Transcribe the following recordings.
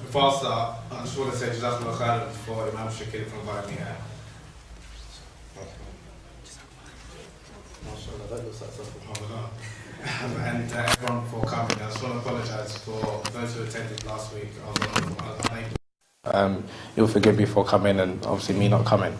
Before I start, I just want to say Jazakumullah khairan for Imam Shakir for inviting me here. And everyone for coming. I just want to apologise for those who attended last week. I was unable. You'll forgive me for coming and obviously me not coming.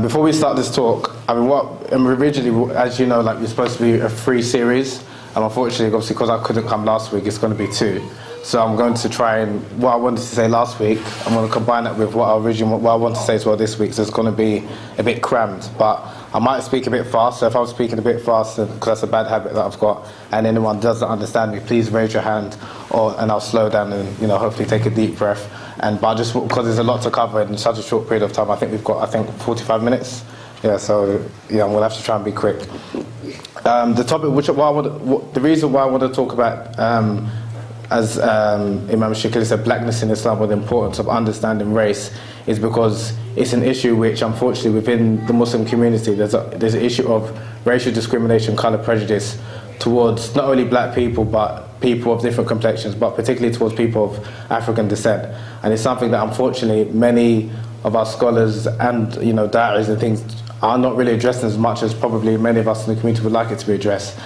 Before we start this talk, originally, as you know, we're supposed to be a 3 series, and unfortunately, obviously, because I couldn't come last week, it's going to be 2. So I'm going to try and, what I wanted to say last week, I'm going to combine that with what I want to say as well this week, so it's going to be a bit crammed, but I might speak a bit fast, so if I'm speaking a bit faster, because that's a bad habit that I've got, and anyone doesn't understand me, please raise your hand, and I'll slow down and, hopefully take a deep breath. But just because there's a lot to cover in such a short period of time, I think we've got 45 minutes. We'll have to try and be quick. The topic, the reason why I want to talk about, as Imam Shakir said, blackness in Islam, or the importance of understanding race, is because it's an issue which, unfortunately, within the Muslim community, there's an issue of racial discrimination, colour prejudice towards not only black people, but people of different complexions, but particularly towards people of African descent. And it's something that, unfortunately, many of our scholars and, da'is and things are not really addressing as much as probably many of us in the community would like it to be addressed.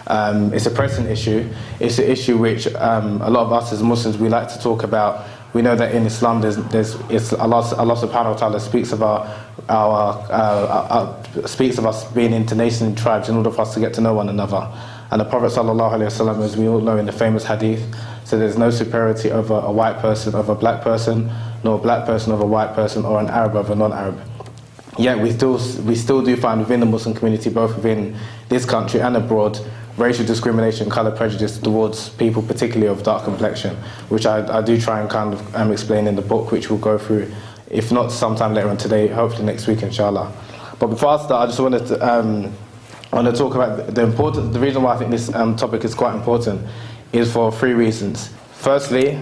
It's a pressing issue. It's an issue which a lot of us as Muslims, we like to talk about. We know that in Islam, Allah subhanahu wa ta'ala speaks of speaks of us being into nations and tribes in order for us to get to know one another. And the Prophet sallallahu alaihi wasallam, as we all know in the famous hadith, said there's no superiority over a white person over a black person, nor a black person over a white person, or an Arab over a non-Arab. Yet we still do find within the Muslim community, both within this country and abroad, racial discrimination, colour prejudice towards people particularly of dark complexion, which I do try and kind of explain in the book, which we'll go through, if not sometime later on today, hopefully next week inshallah. But before I start, I just wanted to talk about the reason why I think this topic is quite important is for 3 reasons. Firstly,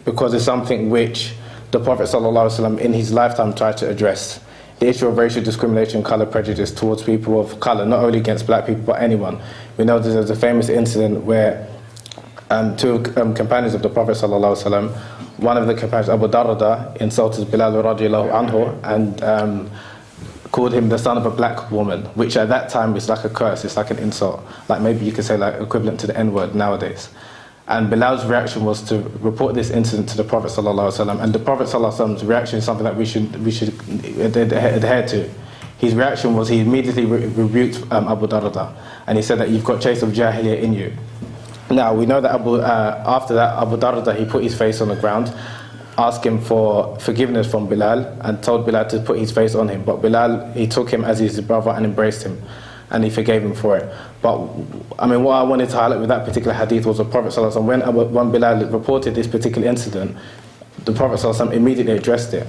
because it's something which the Prophet ﷺ in his lifetime tried to address. The issue of racial discrimination, colour prejudice towards people of colour, not only against black people but anyone. We know there's a famous incident where 2 companions of the Prophet ﷺ, one of the companions, Abu Darda, insulted Bilal radiallahu anhu and called him the son of a black woman, which at that time is like a curse, it's like an insult. Like maybe you could say equivalent to the N-word nowadays. And Bilal's reaction was to report this incident to the Prophet ﷺ, and the Prophet ﷺ's reaction is something that we should adhere to. His reaction was he immediately rebuked Abu Darda, and he said that you've got trace of Jahiliyyah in you. Now we know that after that, Abu Darda, he put his face on the ground, asking for forgiveness from Bilal, and told Bilal to put his face on him. But Bilal, he took him as his brother and embraced him, and he forgave him for it. But what I wanted to highlight with that particular hadith was the Prophet ﷺ, when Bilal reported this particular incident, the Prophet ﷺ immediately addressed it.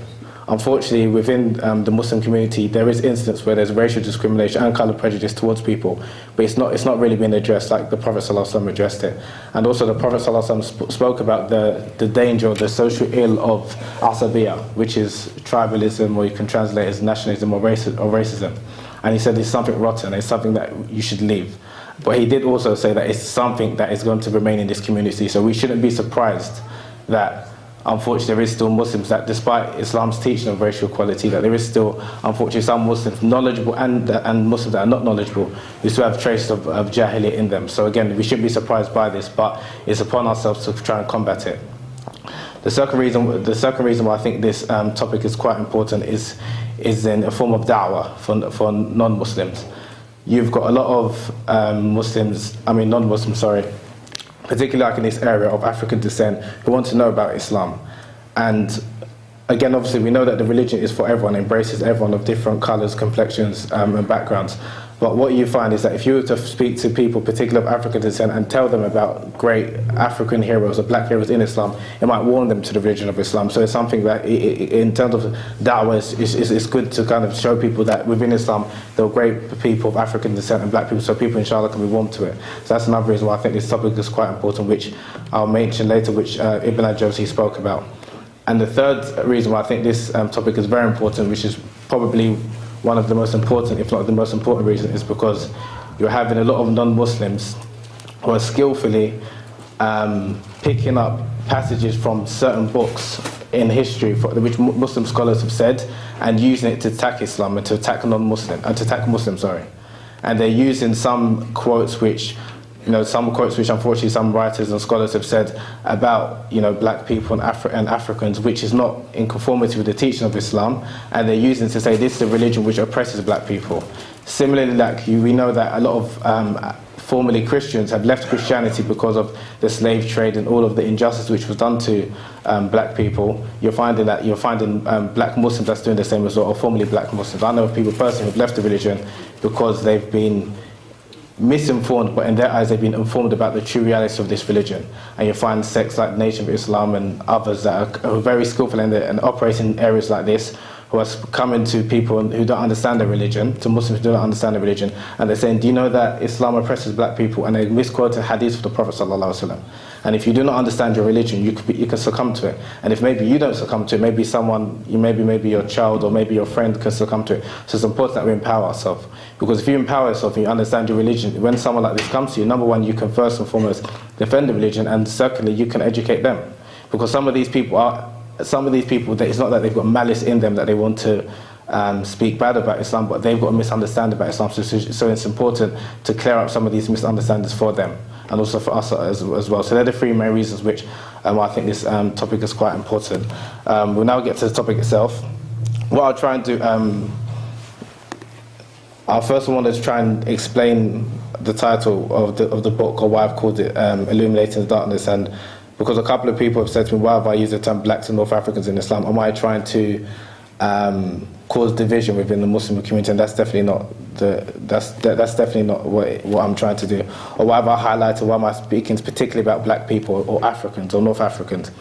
Unfortunately, within the Muslim community, there is incidents where there's racial discrimination and colour prejudice towards people, but it's not really been addressed like the Prophet ﷺ addressed it. And also the Prophet ﷺ spoke about the danger or the social ill of asabiyah, which is tribalism, or you can translate as nationalism or racism. And he said it's something rotten, it's something that you should leave. But he did also say that it's something that is going to remain in this community. So we shouldn't be surprised that, unfortunately, there is still Muslims that, despite Islam's teaching of racial equality, that there is still, unfortunately, some Muslims knowledgeable and Muslims that are not knowledgeable who still have traces of Jahiliyyah in them. So again, we shouldn't be surprised by this, but it's upon ourselves to try and combat it. The second reason why I think this topic is quite important is in a form of da'wah for non-Muslims. You've got a lot of non-Muslims, particularly like in this area of African descent, who want to know about Islam. And again, obviously, we know that the religion is for everyone, embraces everyone of different colours, complexions, and backgrounds. But what you find is that if you were to speak to people, particularly of African descent, and tell them about great African heroes or black heroes in Islam, it might warn them to the religion of Islam. So it's something that, in terms of da'wah, it's good to kind of show people that within Islam, there are great people of African descent and black people, so people, inshallah, can be warmed to it. So that's another reason why I think this topic is quite important, which I'll mention later, which Ibn al-Jawzi spoke about. And the third reason why I think this topic is very important, which is probably one of the most important, if not the most important reason, is because you're having a lot of non-Muslims who are skillfully picking up passages from certain books in history which Muslim scholars have said and using it to attack Islam and to attack Muslims, sorry. And they're using some quotes which unfortunately some writers and scholars have said about, black people and Africans, which is not in conformity with the teaching of Islam, and they're using to say this is a religion which oppresses black people. Similarly, we know that a lot of formerly Christians have left Christianity because of the slave trade and all of the injustice which was done to black people. You're finding black Muslims that's doing the same as well, or formerly black Muslims. I know of people personally who've left the religion because they've been misinformed, but in their eyes they've been informed about the true reality of this religion. And you find sects like Nation of Islam and others that are very skillful and operate in areas like this, who are coming to people who don't understand their religion, to Muslims who don't understand their religion, and they're saying, do you know that Islam oppresses black people? And they misquote a hadith of the Prophet ﷺ. And if you do not understand your religion, you can succumb to it. And if maybe you don't succumb to it, maybe maybe your child or maybe your friend can succumb to it. So it's important that we empower ourselves. Because if you empower yourself and you understand your religion, when someone like this comes to you, number one, you can first and foremost defend the religion, and secondly, you can educate them. Because some of these people, it's not that they've got malice in them that they want to speak bad about Islam, but they've got a misunderstanding about Islam. So it's important to clear up some of these misunderstandings for them, and also for us as well. So they're the three main reasons which I think this topic is quite important. We'll now get to the topic itself. What I'll try and do, I first want to try and explain the title of the book, or why I've called it Illuminating the Darkness. And because a couple of people have said to me, why have I used the term blacks and North Africans in Islam? Am I trying to cause division within the Muslim community? And that's definitely not what I'm trying to do. Or why have I highlighted, why am I speaking particularly about black people or Africans or North Africans?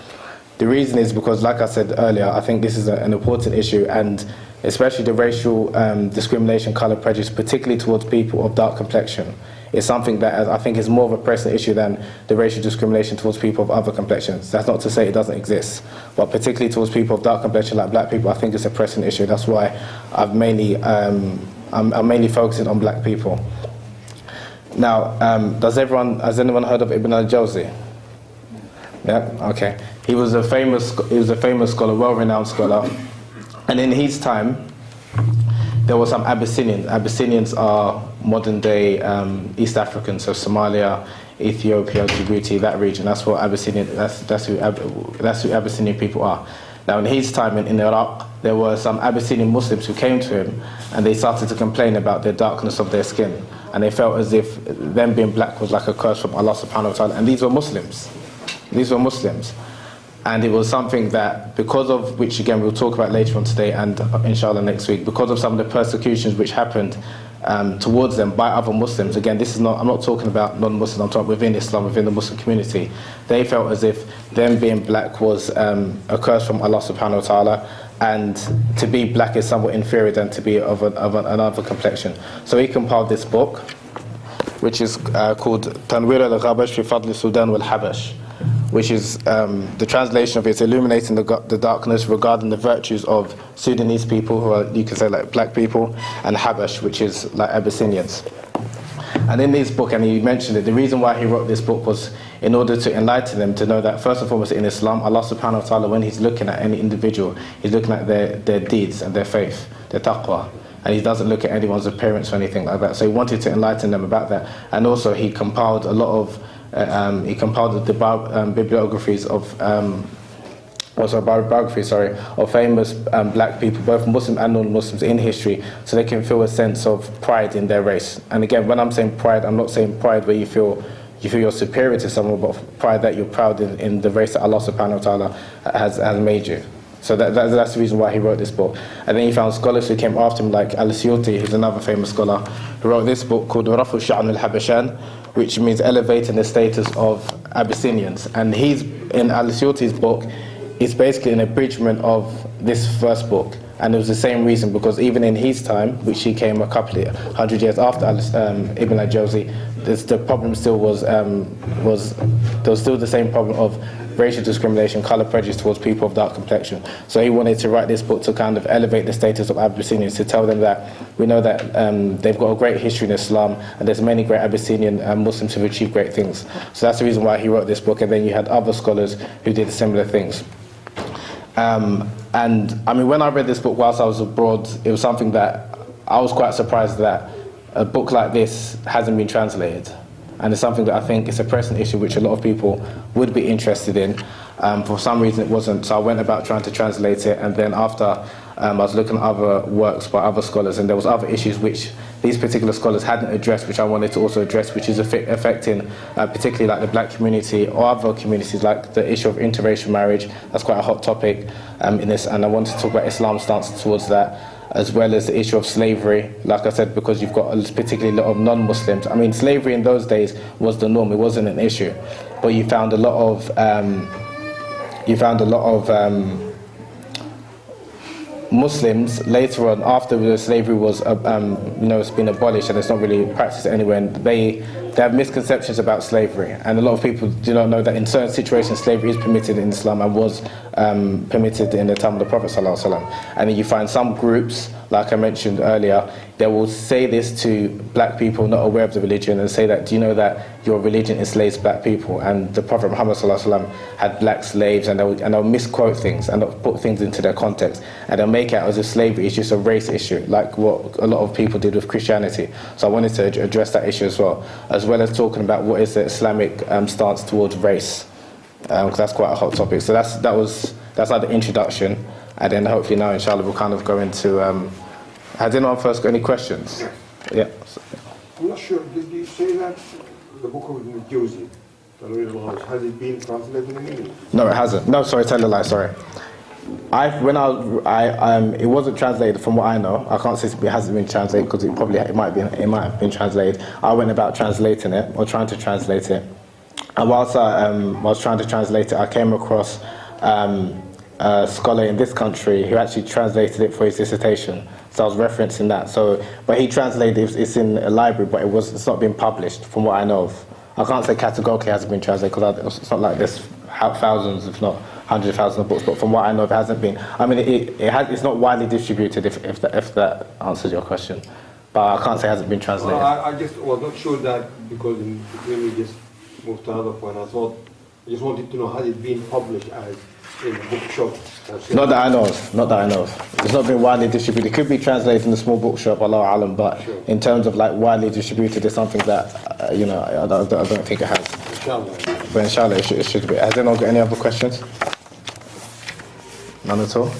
The reason is because, like I said earlier, I think this is an important issue, and especially the racial discrimination, colour prejudice, particularly towards people of dark complexion, is something that I think is more of a pressing issue than the racial discrimination towards people of other complexions. That's not to say it doesn't exist, but particularly towards people of dark complexion like black people, I think it's a pressing issue. That's why I'm mainly focusing on black people. Now, has anyone heard of Ibn al-Jawzi? Yeah, okay. He was a famous scholar, well-renowned scholar, and in his time, there were some Abyssinians. Abyssinians are modern-day East Africans, so Somalia, Ethiopia, Djibouti, that region. That's what that's who Abyssinian people are. Now, in his time in Iraq, there were some Abyssinian Muslims who came to him, and they started to complain about the darkness of their skin, and they felt as if them being black was like a curse from Allah subhanahu wa ta'ala. And these were Muslims. And it was something that, because of which, again, we'll talk about later on today and inshallah next week, because of some of the persecutions which happened towards them by other Muslims. Again, I'm not talking about non-Muslims, I'm talking within Islam, within the Muslim community. They felt as if them being black was a curse from Allah subhanahu wa ta'ala, and to be black is somewhat inferior than to be of another complexion. So he compiled this book, which is called Tanwir al-Ghabash fi Fadl Sudan wal-Habash, which is the translation of it is Illuminating the Darkness regarding the virtues of Sudanese people, who are, you can say, like black people, and Habash, which is like Abyssinians. And in this book, and he mentioned it, the reason why he wrote this book was in order to enlighten them to know that, first and foremost, in Islam, Allah subhanahu wa ta'ala, when he's looking at any individual, he's looking at their deeds and their faith, their taqwa. And he doesn't look at anyone's appearance or anything like that. So he wanted to enlighten them about that. And also he compiled a lot of the bibliographies of of famous black people, both Muslim and non-Muslims, in history, so they can feel a sense of pride in their race. And again, when I'm saying pride, I'm not saying pride where you feel you're superior to someone, but pride that you're proud in the race that Allah subhanahu wa ta'ala has made you. So that's the reason why he wrote this book. And then he found scholars who came after him, like al-Suyuti, who's another famous scholar, who wrote this book called Rafu Sha'n al-Habashan, which means elevating the status of Abyssinians. And in al-Suyuti's book, it's basically an abridgment of this first book. And it was the same reason, because even in his time, which he came a couple of 100 years after Ibn al-Jawzi, the problem still was there was still the same problem of racial discrimination, colour prejudice towards people of dark complexion. So he wanted to write this book to kind of elevate the status of Abyssinians, to tell them that we know that they've got a great history in Islam, and there's many great Abyssinian Muslims who've achieved great things. So that's the reason why he wrote this book, and then you had other scholars who did similar things. And I mean, when I read this book whilst I was abroad, it was something that I was quite surprised that a book like this hasn't been translated. And it's something that I think is a pressing issue which a lot of people would be interested in. For some reason it wasn't, so I went about trying to translate it, and then after I was looking at other works by other scholars, and there was other issues which these particular scholars hadn't addressed, which I wanted to also address, which is affecting particularly like the black community or other communities, like the issue of interracial marriage. That's quite a hot topic in this, and I wanted to talk about Islam's stance towards that, as well as the issue of slavery, like I said, because you've got particularly a lot of non-Muslims. I mean, slavery in those days was the norm, it wasn't an issue, but you found a lot of Muslims later on, after the slavery was, it's been abolished and it's not really practiced anywhere, and they have misconceptions about slavery, and a lot of people do not know that in certain situations slavery is permitted in Islam and was permitted in the time of the Prophet ﷺ. And then you find some groups, like I mentioned earlier, they will say this to black people not aware of the religion and say that, do you know that your religion enslaves black people? And the Prophet Muhammad ﷺ had black slaves, and they'll misquote things and they'll put things into their context, and they'll make it out as if slavery is just a race issue, like what a lot of people did with Christianity. So I wanted to address that issue as well as talking about what is the Islamic stance towards race, because that's quite a hot topic. So that's like the introduction, and then hopefully now inshallah we'll kind of go into has anyone first got any questions? Yeah. I'm not sure, did you say that the book of Jawzi, has it been translated in English? No, it hasn't. No, sorry, tell a lie, sorry. It wasn't translated from what I know. I can't say it hasn't been translated, because it might have been translated. I went about translating it, or trying to translate it. And whilst I was trying to translate it, I came across a scholar in this country who actually translated it for his dissertation. So I was referencing that. But he translated it's in a library, but it's not been published from what I know of. I can't say categorically it hasn't been translated, because it's not like there's thousands, if not hundreds of thousands of books. But from what I know, it hasn't been. I mean, it's not widely distributed. If that answers your question, but I can't say it hasn't been translated. Well, I just was not sure that, because when we just moved to another point, I just wanted to know, has it been published as in a bookshop? Not that I know of. It's not been widely distributed. It could be translated in a small bookshop, Allahu Alam, but sure. In terms of like widely distributed, it's something that I don't think it has. Inshallah. But inshallah it should be. Has anyone got any other questions? None at all?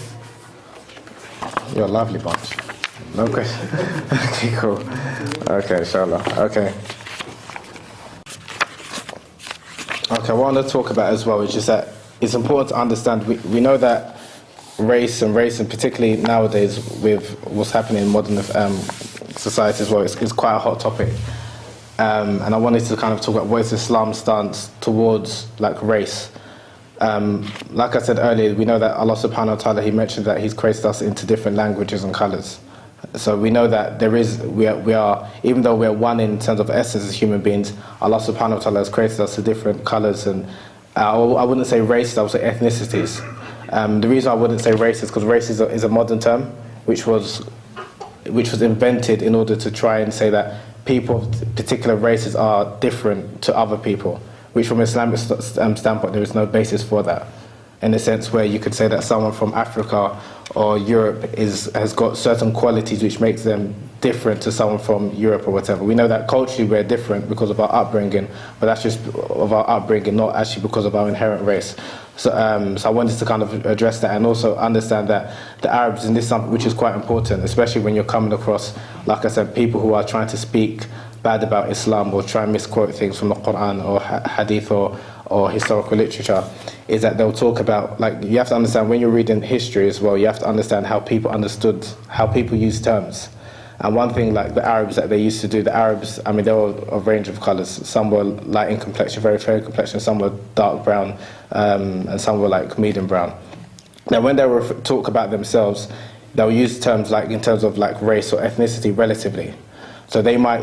You're a lively bunch. No question. Okay, cool. Okay, inshallah. Okay, what I want to talk about as well is just that it's important to understand, we know that race, and particularly nowadays with what's happening in modern society as well, it's quite a hot topic. And I wanted to kind of talk about what is Islam's stance towards like race. Like I said earlier, we know that Allah subhanahu wa ta'ala, He mentioned that He's created us into different languages and colours. So we know that we are, even though we're one in terms of essence as human beings, Allah subhanahu wa ta'ala has created us to different colours, and I wouldn't say races, I would say ethnicities. The reason I wouldn't say race is because race is a modern term which was invented in order to try and say that people of particular races are different to other people, which from an Islamic standpoint there is no basis for that. In a sense where you could say that someone from Africa or Europe has got certain qualities which makes them different to someone from Europe or whatever. We know that culturally we're different because of our upbringing, but that's just of our upbringing, not actually because of our inherent race. So I wanted to kind of address that, and also understand that the Arabs, and this is something which is quite important, especially when you're coming across, like I said, people who are trying to speak bad about Islam or try and misquote things from the Quran or Hadith or historical literature, is that they'll talk about, like, you have to understand when you're reading history as well, you have to understand how people understood, how people use terms. And one thing, like the Arabs that they used to do, the Arabs, I mean, they were a range of colours. Some were light in complexion, very fair in complexion, some were dark brown, and some were like medium brown. Now, when they talk about themselves, they'll use terms like in terms of like race or ethnicity relatively. So they might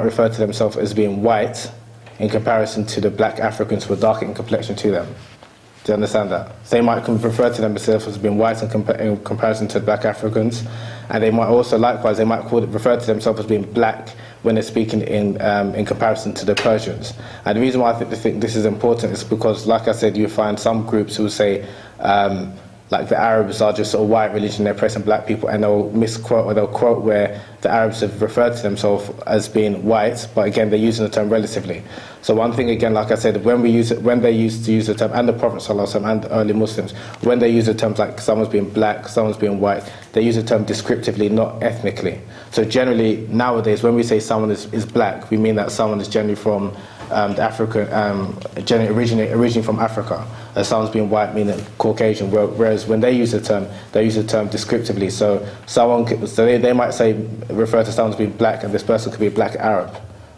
refer to themselves as being white in comparison to the black Africans who are dark in complexion to them. Do you understand that? So they might refer to themselves as being white in comparison to black Africans, and they might also, likewise, they might refer to themselves as being black when they're speaking in comparison to the Persians. And the reason why I think this is important is because, like I said, you find some groups who say, like the Arabs are just a white religion, they're oppressing black people, and they'll misquote or they'll quote where the Arabs have referred to themselves as being white, but again, they're using the term relatively. So one thing again, like I said, when they used to use the term, and the Prophet ﷺ and the early Muslims, when they use the terms like someone's being black, someone's being white, they use the term descriptively, not ethnically. So generally, nowadays, when we say someone is black, we mean that someone is generally from the African, originating from Africa. Someone's being white, meaning Caucasian. Whereas when they use the term descriptively. So they might say, refer to someone as being black, and this person could be a black Arab.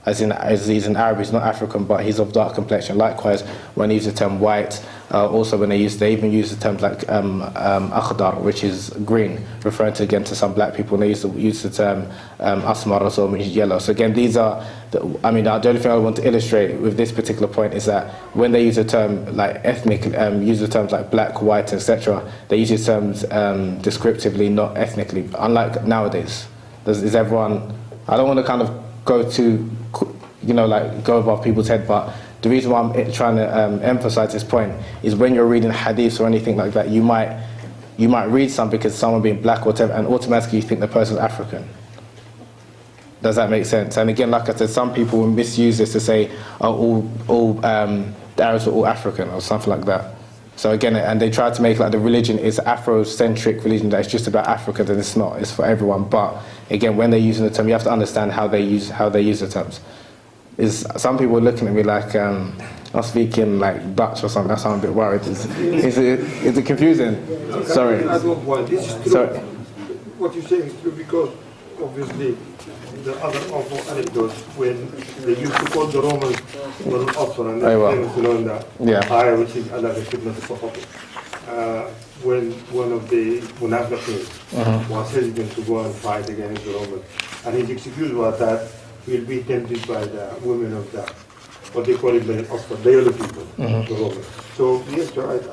As he's an Arab, he's not African, but he's of dark complexion. Likewise, when they use the term white, also when they even use the terms like al-Azhar, which is green, referring to again to some black people, and they use the term asmar, which is yellow. So again, these are, the only thing I want to illustrate with this particular point is that when they use the term like ethnic, use the terms like black, white, etc., they use the terms descriptively, not ethnically. Unlike nowadays, is everyone? I don't want to kind of go to, go above people's head, but the reason why I'm trying to emphasize this point is when you're reading hadiths or anything like that, you might read something because someone being black or whatever, and automatically you think the person's African. Does that make sense? And again, like I said, some people will misuse this to say, the Arabs are all African or something like that. So again, and they try to make like the religion is Afrocentric religion, that it's just about Africa, and it's not, it's for everyone. But again, when they're using the term, you have to understand how they use the terms. Some people are looking at me like I'm speaking like Dutch or something. That's why I'm a bit worried. Is it confusing? Sorry. I don't want. This is true. Sorry. What you're saying is true because obviously the other awful anecdotes when they used to call the Romans al-Azhar, and they claim to know in the ayah, which is Allah khidmat al-Sahaba. When one of the munafiqeen was hesitant to go and fight against the Romans, and his excuse was that he'll be tempted by the women of the, what they call it, the yellow people, the Romans. So yes, you're right.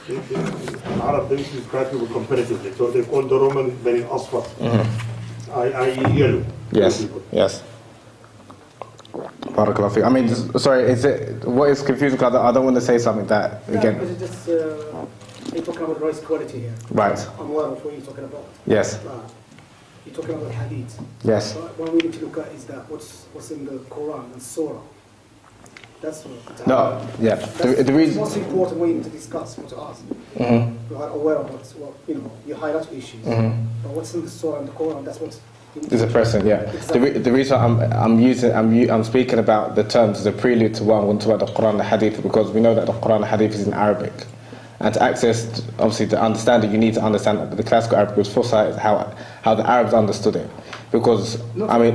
The Arab they describe people comparatively. So they call the Roman Bani Asfar, i.e. yellow. Yes, people. yes. Barakallahu fiik. I mean, sorry, what is confusing? Because I don't want to say something that, again. Because it's just, you're talking about race equality here. Right. I'm aware of what you're talking about. Yes. You're talking about hadith. Yes. But what we need to look at is that what's in the Quran and Surah. That's what. No. Yeah. The reason. Most important we need to discuss, or to ask. You are aware of you highlight issues. But what's in the Surah and the Quran? That's what's. Is a person, yeah. Exactly. The reason I'm speaking about the terms as a prelude to what I want to talk about the Quran and the Hadith, because we know that the Quran and the Hadith is in Arabic, and to access, obviously, to understand it, you need to understand that the classical Arabic was foresight, how the Arabs understood it, because not only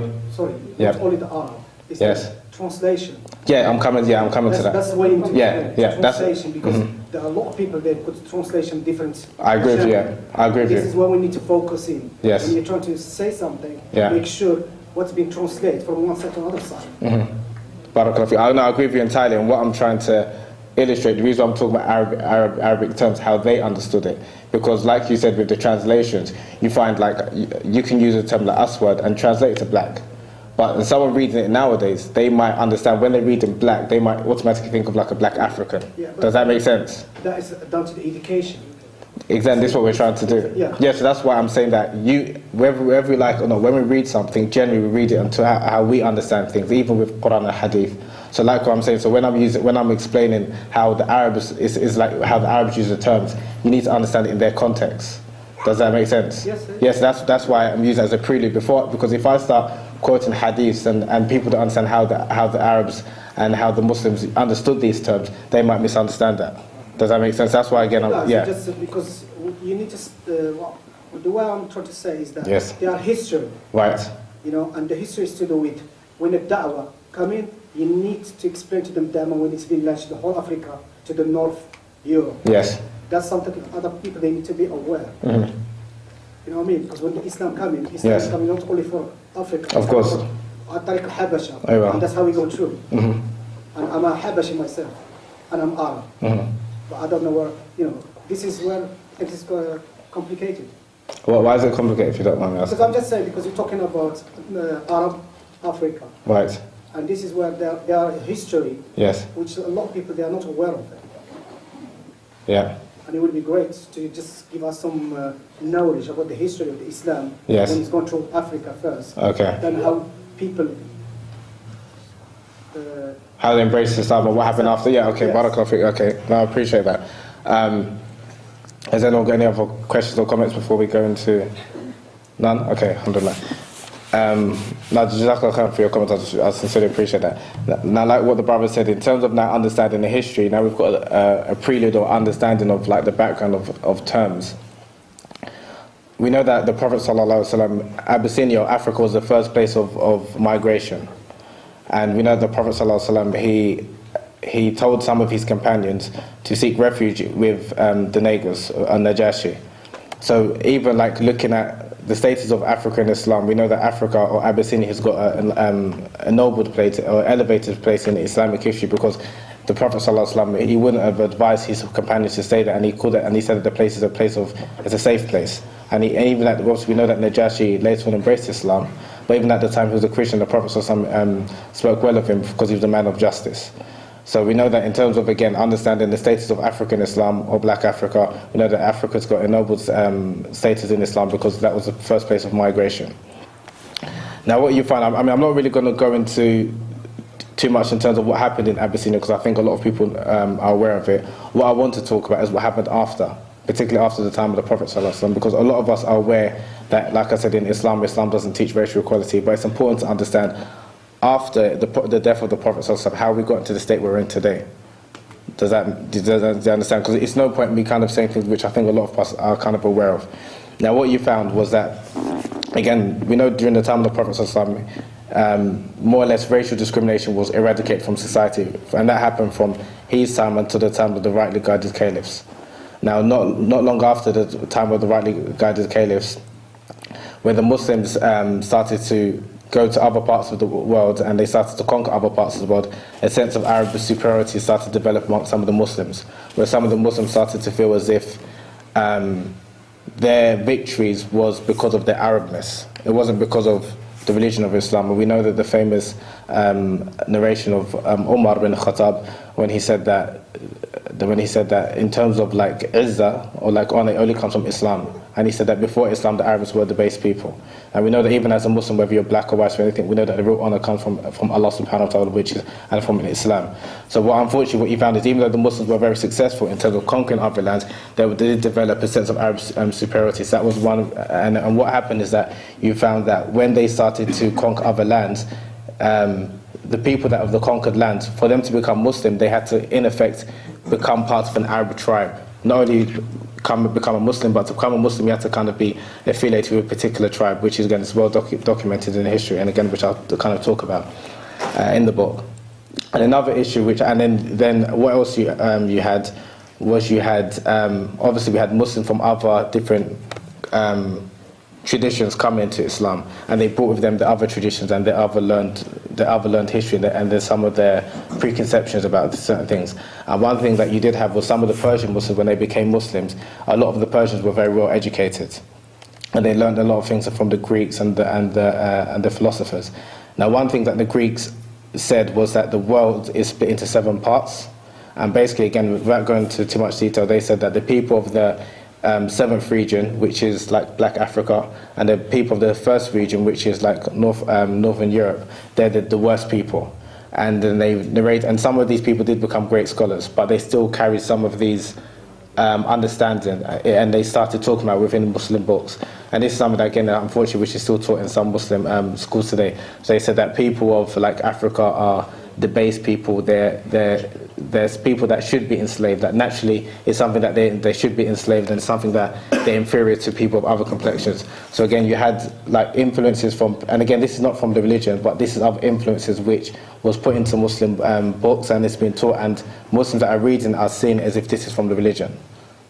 the Arab. It's translation. I'm coming to that. That's the way you translation, because there are a lot of people that put translation different. I agree with you. I agree with you. This is where we need to focus in. Yes. When you're trying to say something, make sure what's being translated from one side to another side. Barakallahu fiik. I agree with you entirely, and what I'm trying to illustrate, the reason I'm talking about Arabic terms, how they understood it, because like you said with the translations, you find like you can use a term like aswad and translate it to black. But when someone reading it nowadays, they might understand when they read in black, they might automatically think of like a black African. Does that make sense? That is down to the education. Exactly, this is what we're trying to do. Yeah, so that's why I'm saying that whether we like or not, when we read something, generally we read it until how we understand things, even with Quran and Hadith. So like what I'm saying, so when I'm explaining how the Arabs is like how the Arabs use the terms, you need to understand it in their context. Does that make sense? Yes, that's why I'm using it as a prelude before, because if I start quoting hadiths and people don't understand how the Arabs and how the Muslims understood these terms, they might misunderstand that. Does that make sense? That's why again, just because you need to. The way I'm trying to say is that they are history. Right. And the history is to do with when the da'wah come in, you need to explain to them da'wah when it's been launched to the whole Africa, to the North Europe. Yes. That's something other people they need to be aware. You know what I mean? Because when the Islam come in, Islam is coming not only for Africa. Of course. And that's how we go through. And I'm a Habashi myself, and I'm Arab. But I don't know where, this is where it is complicated. Well, why is it complicated if you don't mind me asking? Because I'm just saying, because you're talking about Arab Africa. Right. And this is where there are history, Yes. which a lot of people, they are not aware of it. Yeah. And it would be great to just give us some knowledge about the history of the Islam. Yes. When it's gone to Africa first. Okay. Then how people... how they embrace Islam and what happened after. Yeah, okay, Yes. Barakallahu. Okay, no, I appreciate that. Has anyone got any other questions or comments before we go into... None? Okay, alhamdulillah. Now, Jazakallah khair for your comments. I sincerely appreciate that. Now, like what the brother said, in terms of now understanding the history, now we've got a prelude or understanding of like the background of terms. We know that the Prophet ﷺ, Abyssinia, Africa, was the first place of migration. And we know the Prophet ﷺ, he told some of his companions to seek refuge with the Negus, Najashi. So even like looking at the status of Africa in Islam, we know that Africa or Abyssinia has got a nobled place or elevated place in Islamic history, because the Prophet ﷺ, he wouldn't have advised his companions to stay there, and he called it, and he said that the place is it's a safe place. And even at the we know that Najashi later on embraced Islam, but even at the time he was a Christian, the Prophet ﷺ spoke well of him because he was a man of justice. So we know that in terms of, again, understanding the status of African Islam or Black Africa, we know that Africa's got a noble status in Islam because that was the first place of migration. Now what you find, I'm not really going to go into too much in terms of what happened in Abyssinia, because I think a lot of people are aware of it. What I want to talk about is what happened after, particularly after the time of the Prophet ﷺ, because a lot of us are aware that, like I said, in Islam doesn't teach racial equality, but it's important to understand after the death of the Prophet ﷺ, how we got into the state we're in today. Do you understand? Because it's no point in me kind of saying things which I think a lot of us are kind of aware of. Now what you found was that, again, we know during the time of the Prophet ﷺ, more or less racial discrimination was eradicated from society, and that happened from his time until the time of the rightly guided caliphs. Now not long after the time of the rightly guided caliphs, when the Muslims started to go to other parts of the world and they started to conquer other parts of the world, a sense of Arab superiority started to develop among some of the Muslims, where some of the Muslims started to feel as if their victories was because of their Arabness. It wasn't because of the religion of Islam. And we know that the famous narration of Umar bin Khattab, when he said that in terms of like izzah or like honor, it only comes from Islam. And he said that before Islam, the Arabs were the base people. And we know that even as a Muslim, whether you're black or white or anything, we know that the real honor comes from Allah subhanahu wa ta'ala, and from Islam. So unfortunately what you found is, even though the Muslims were very successful in terms of conquering other lands, they did develop a sense of Arab superiority. So that was one, and what happened is that you found that when they started to conquer other lands, the people that of the conquered lands, for them to become Muslim, they had to in effect become part of an Arab tribe. Not only become a Muslim, but to become a Muslim you have to kind of be affiliated with a particular tribe, which is, again, it's well documented in history, and again, which I'll kind of talk about in the book. And another issue, then what else you had was obviously we had Muslims from other different traditions coming into Islam, and they brought with them the other traditions and the other learned history, and there's some of their preconceptions about certain things. And one thing that you did have was some of the Persian Muslims, when they became Muslims, a lot of the Persians were very well educated, and they learned a lot of things from the Greeks and the philosophers. Now, one thing that the Greeks said was that the world is split into 7 parts, and basically, again, without going into too much detail, they said that the people of the 7th region, which is like Black Africa, and the people of the 1st region, which is like Northern Europe, they're the worst people. And then they narrate, and some of these people did become great scholars, but they still carry some of these understanding, and they started talking about within Muslim books. And this is something that, again, unfortunately, which is still taught in some Muslim schools today. So they said that people of like Africa are the base people. There's people that should be enslaved, that naturally is something that they should be enslaved, and something that they're inferior to people of other complexions. So again, you had like influences from, and again, this is not from the religion, but this is other influences which was put into Muslim books, and it's been taught, and Muslims that are reading are seeing as if this is from the religion.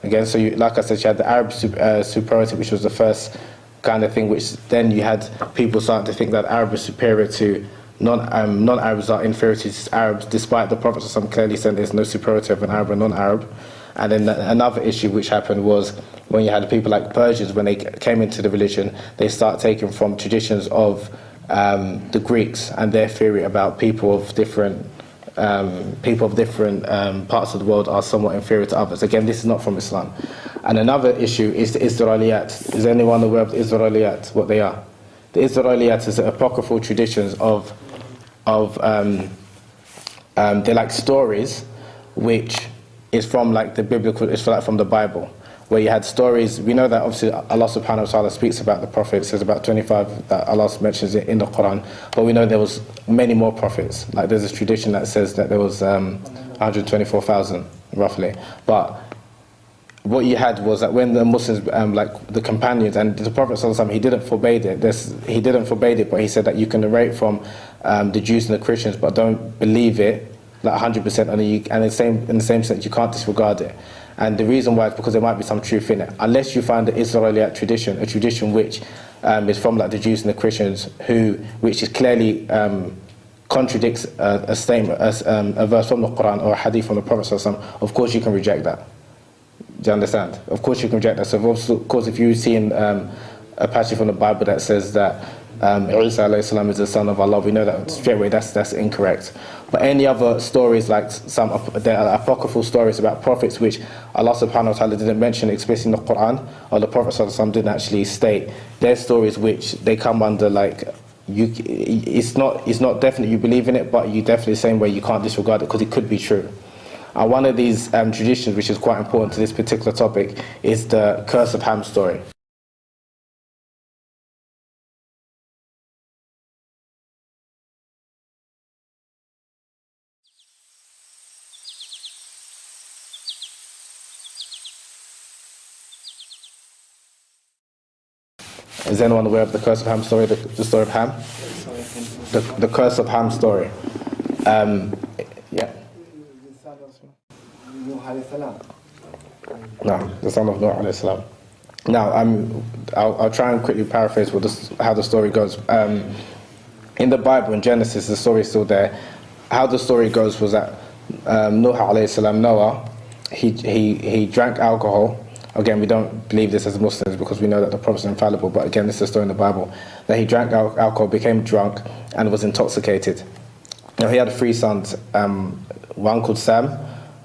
Again, so like I said, you had the Arab superiority, which was the first kind of thing, which then you had people starting to think that Arab is superior to non-Arabs, are inferior to Arabs, despite the Prophet clearly said there's no superiority of an Arab and non-Arab. And then another issue which happened was when you had people like Persians, when they came into the religion, they start taking from traditions of the Greeks and their theory about people of different parts of the world are somewhat inferior to others. Again, this is not from Islam. And another issue is the Israeliyat. Is anyone aware of the Israeliyat, what they are? The Israeliyat is apocryphal traditions of they're like stories which is from like the biblical, it's like from the Bible, where you had stories. We know that obviously Allah subhanahu wa ta'ala speaks about the prophets. There's about 25 that Allah mentions it in the Quran, but we know there was many more prophets. Like there's this tradition that says that there was 124,000 roughly. But what you had was that when the Muslims, like the companions and the Prophet sallallahu alaihi wasallam, he didn't forbade it. He didn't forbade it, but he said that you can narrate from the Jews and the Christians, but don't believe it like 100%, and in the same sense, you can't disregard it. And the reason why is because there might be some truth in it, unless you find the Israelite tradition, a tradition which is from like the Jews and the Christians, which is clearly contradicts a statement, a verse from the Quran or a hadith from the Prophet sallallahu alaihi wasallam. Of course, you can reject that. Do you understand? Of course you can reject that. So of course if you see in a passage from the Bible that says that Isa alayhi salam is the son of Allah, we know that straight away that's incorrect. But any other stories like there are apocryphal stories about prophets which Allah subhanahu wa ta'ala didn't mention explicitly in the Quran, or the Prophet sallallahu alaihi wasallam didn't actually state, they're stories which they come under like, it's not definite you believe in it, but you definitely the same way you can't disregard it because it could be true. And one of these traditions, which is quite important to this particular topic, is the curse of Ham story. Is anyone aware of the curse of Ham story, the story of Ham? The curse of Ham story. Yeah. No, the son of Nuh alayhi salam. Now, I'll try and quickly paraphrase how the story goes. In the Bible, in Genesis, the story is still there. How the story goes was that Nuh alayhi salam, Noah, he drank alcohol. Again, we don't believe this as Muslims because we know that the prophets are infallible, but again, this is a story in the Bible, that he drank alcohol, became drunk, and was intoxicated. Now, he had 3 sons, one called Sam,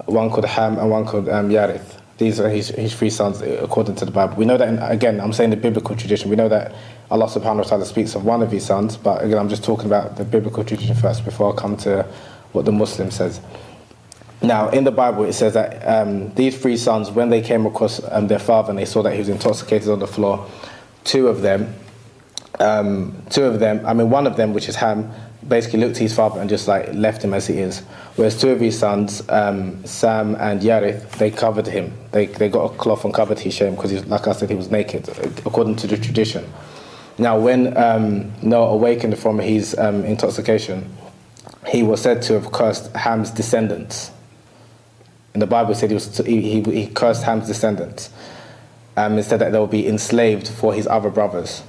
one called Ham, and one called Yarith. These are his 3 sons according to the Bible. We know that, again, I'm saying the biblical tradition, we know that Allah subhanahu wa ta'ala speaks of one of his sons, but again, I'm just talking about the biblical tradition first before I come to what the Muslim says. Now, in the Bible, it says that these 3 sons, when they came across their father and they saw that he was intoxicated on the floor, one of them, which is Ham, basically looked at his father and just like left him as he is. Whereas 2 of his sons, Sam and Yarith, they covered him. They got a cloth and covered his shame because, like I said, he was naked, according to the tradition. Now, when Noah awakened from his intoxication, he was said to have cursed Ham's descendants. And the Bible said he cursed Ham's descendants and said that they will be enslaved for his other brothers.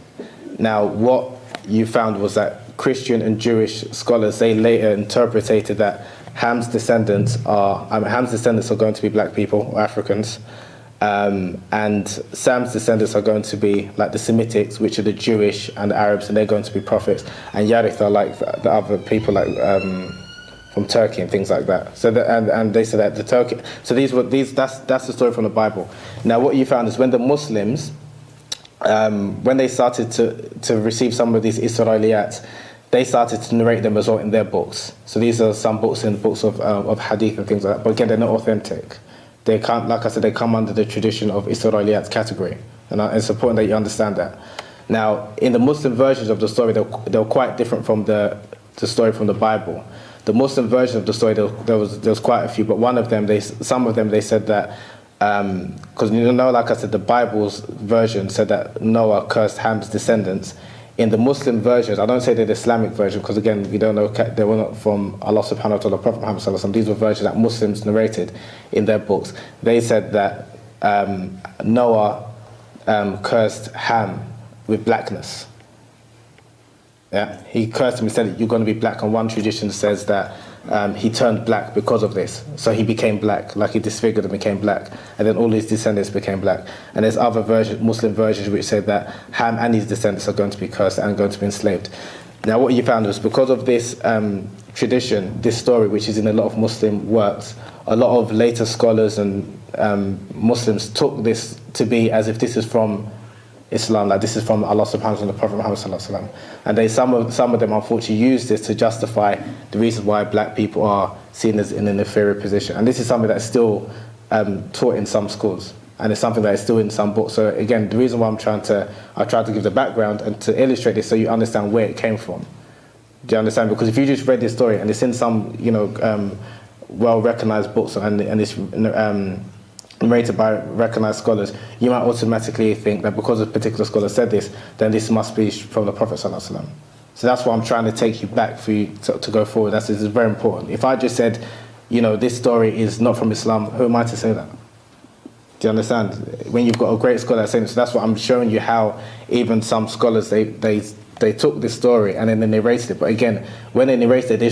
Now, what you found was that Christian and Jewish scholars, they later interpreted that Ham's descendants are going to be black people or Africans, and Sam's descendants are going to be like the Semitics, which are the Jewish and the Arabs, and they're going to be prophets. And Yarith are like the other people like from Turkey and things like that. So and they said that the Turkey. So that's the story from the Bible. Now, what you found is when the Muslims, when they started to receive some of these Israeliyat, they started to narrate them as well in their books. So these are some books in the books of hadith and things like that. But again, they're not authentic. They can't, like I said, they come under the tradition of Israeliyat category. And it's important that you understand that. Now, in the Muslim versions of the story, they're quite different from the story from the Bible. The Muslim version of the story, there was quite a few, but some of them they said that, because like I said, the Bible's version said that Noah cursed Ham's descendants. In the Muslim versions, I don't say they're the Islamic version, because again, we don't know, they were not from Allah subhanahu wa ta'ala, Prophet Muhammad sallallahu alaihi wasallam. These were versions that Muslims narrated in their books. They said that Noah cursed Ham with blackness. Yeah, he cursed him and said, you're going to be black. And one tradition says that he turned black because of this. So he became black, like he disfigured and became black. And then all his descendants became black. And there's other Muslim versions which say that Ham and his descendants are going to be cursed and going to be enslaved. Now what you found was because of this tradition, this story, which is in a lot of Muslim works, a lot of later scholars and Muslims took this to be as if this is from Islam, like this is from Allah subhanahu wa ta'ala and the Prophet Muhammad sallallahu alaihi wasallam. And they, some of them unfortunately use this to justify the reason why black people are seen as in an inferior position. And this is something that's still taught in some schools. And it's something that is still in some books. So again, the reason why I try to give the background and to illustrate this so you understand where it came from. Do you understand? Because if you just read this story and it's in some, well-recognized books and it's narrated by recognized scholars, you might automatically think that because a particular scholar said this, then this must be from the Prophet sallallahu alaihi wasallam. So that's why I'm trying to take you back for you to go forward. This is very important. If I just said, this story is not from Islam, who am I to say that? Do you understand? When you've got a great scholar saying this, so that's what I'm showing you how even some scholars, they took this story and then they narrated it. But again, when they narrated it, they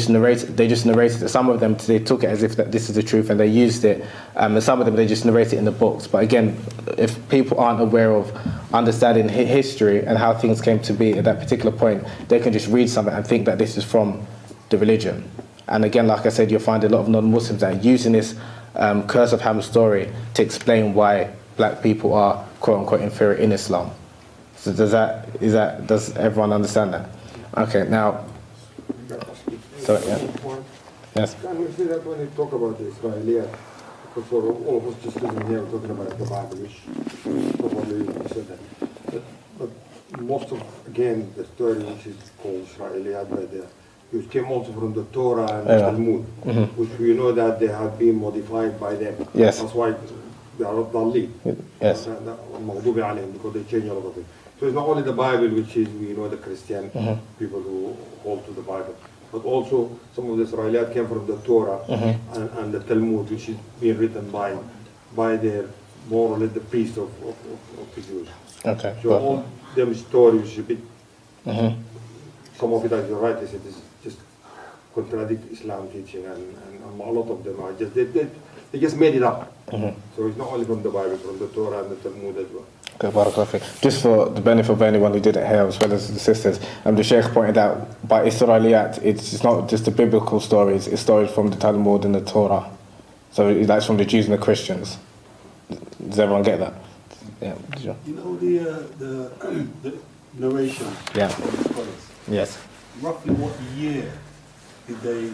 just narrated it. Some of them, they took it as if that this is the truth and they used it. And some of them, they just narrated it in the books. But again, if people aren't aware of understanding history and how things came to be at that particular point, they can just read something and think that this is from the religion. And again, like I said, you'll find a lot of non-Muslims that are using this Curse of Ham story to explain why black people are quote-unquote inferior in Islam. So does everyone understand that? Okay, now, so yeah. Yes. Can we say that when you talk about the Israeliyat, because for all of us just sitting here talking about the Bible, which probably you said that, but most of, again, the story which is called Israeliyat, which came also from the Torah and the Talmud, which we know that they have been modified by them. Yes. That's why they are Dali. Yes. Because they change a lot of it. So it's not only the Bible, which is, we know, the Christian people who hold to the Bible, but also some of the Israeliyat came from the Torah and the Talmud, which is being written by their, more or less, the priests of the Jews. Okay. So all them stories, a bit, some of it, as you're right, is just contradict Islam teaching, and a lot of them are just, they just made it up. So it's not only from the Bible, from the Torah and the Talmud as well. Okay, barakallahu. Just for the benefit of anyone who didn't hear, as well as the sisters, the Sheikh pointed out, by Israeliyat, it's not just the biblical stories, it's stories from the Talmud and the Torah. So that's from the Jews and the Christians. Does everyone get that? Yeah. Sure. You know the narration. Yeah. From the scholars. Yes. Roughly what year did they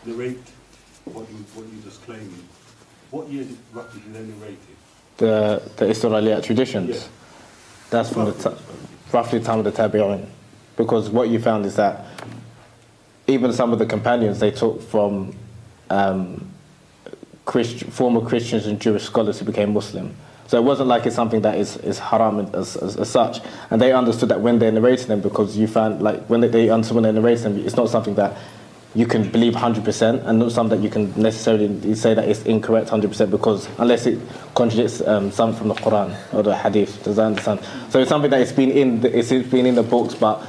narrate what you just claiming? What year roughly did they narrate it? The Israeliyat traditions. Yeah. That's from roughly the time of the Tabi'in. Because what you found is that even some of the companions, they took from former Christians and Jewish scholars who became Muslim. So it wasn't like it's something that is haram as such. And they understood that when they're narrating them, because you found, like, when they understood when they're narrating them, it's not something that you can believe 100%, and not something that you can necessarily say that it's incorrect 100%, because unless it contradicts something from the Quran or the Hadith. Does that understand? So it's something that it's been in the books, but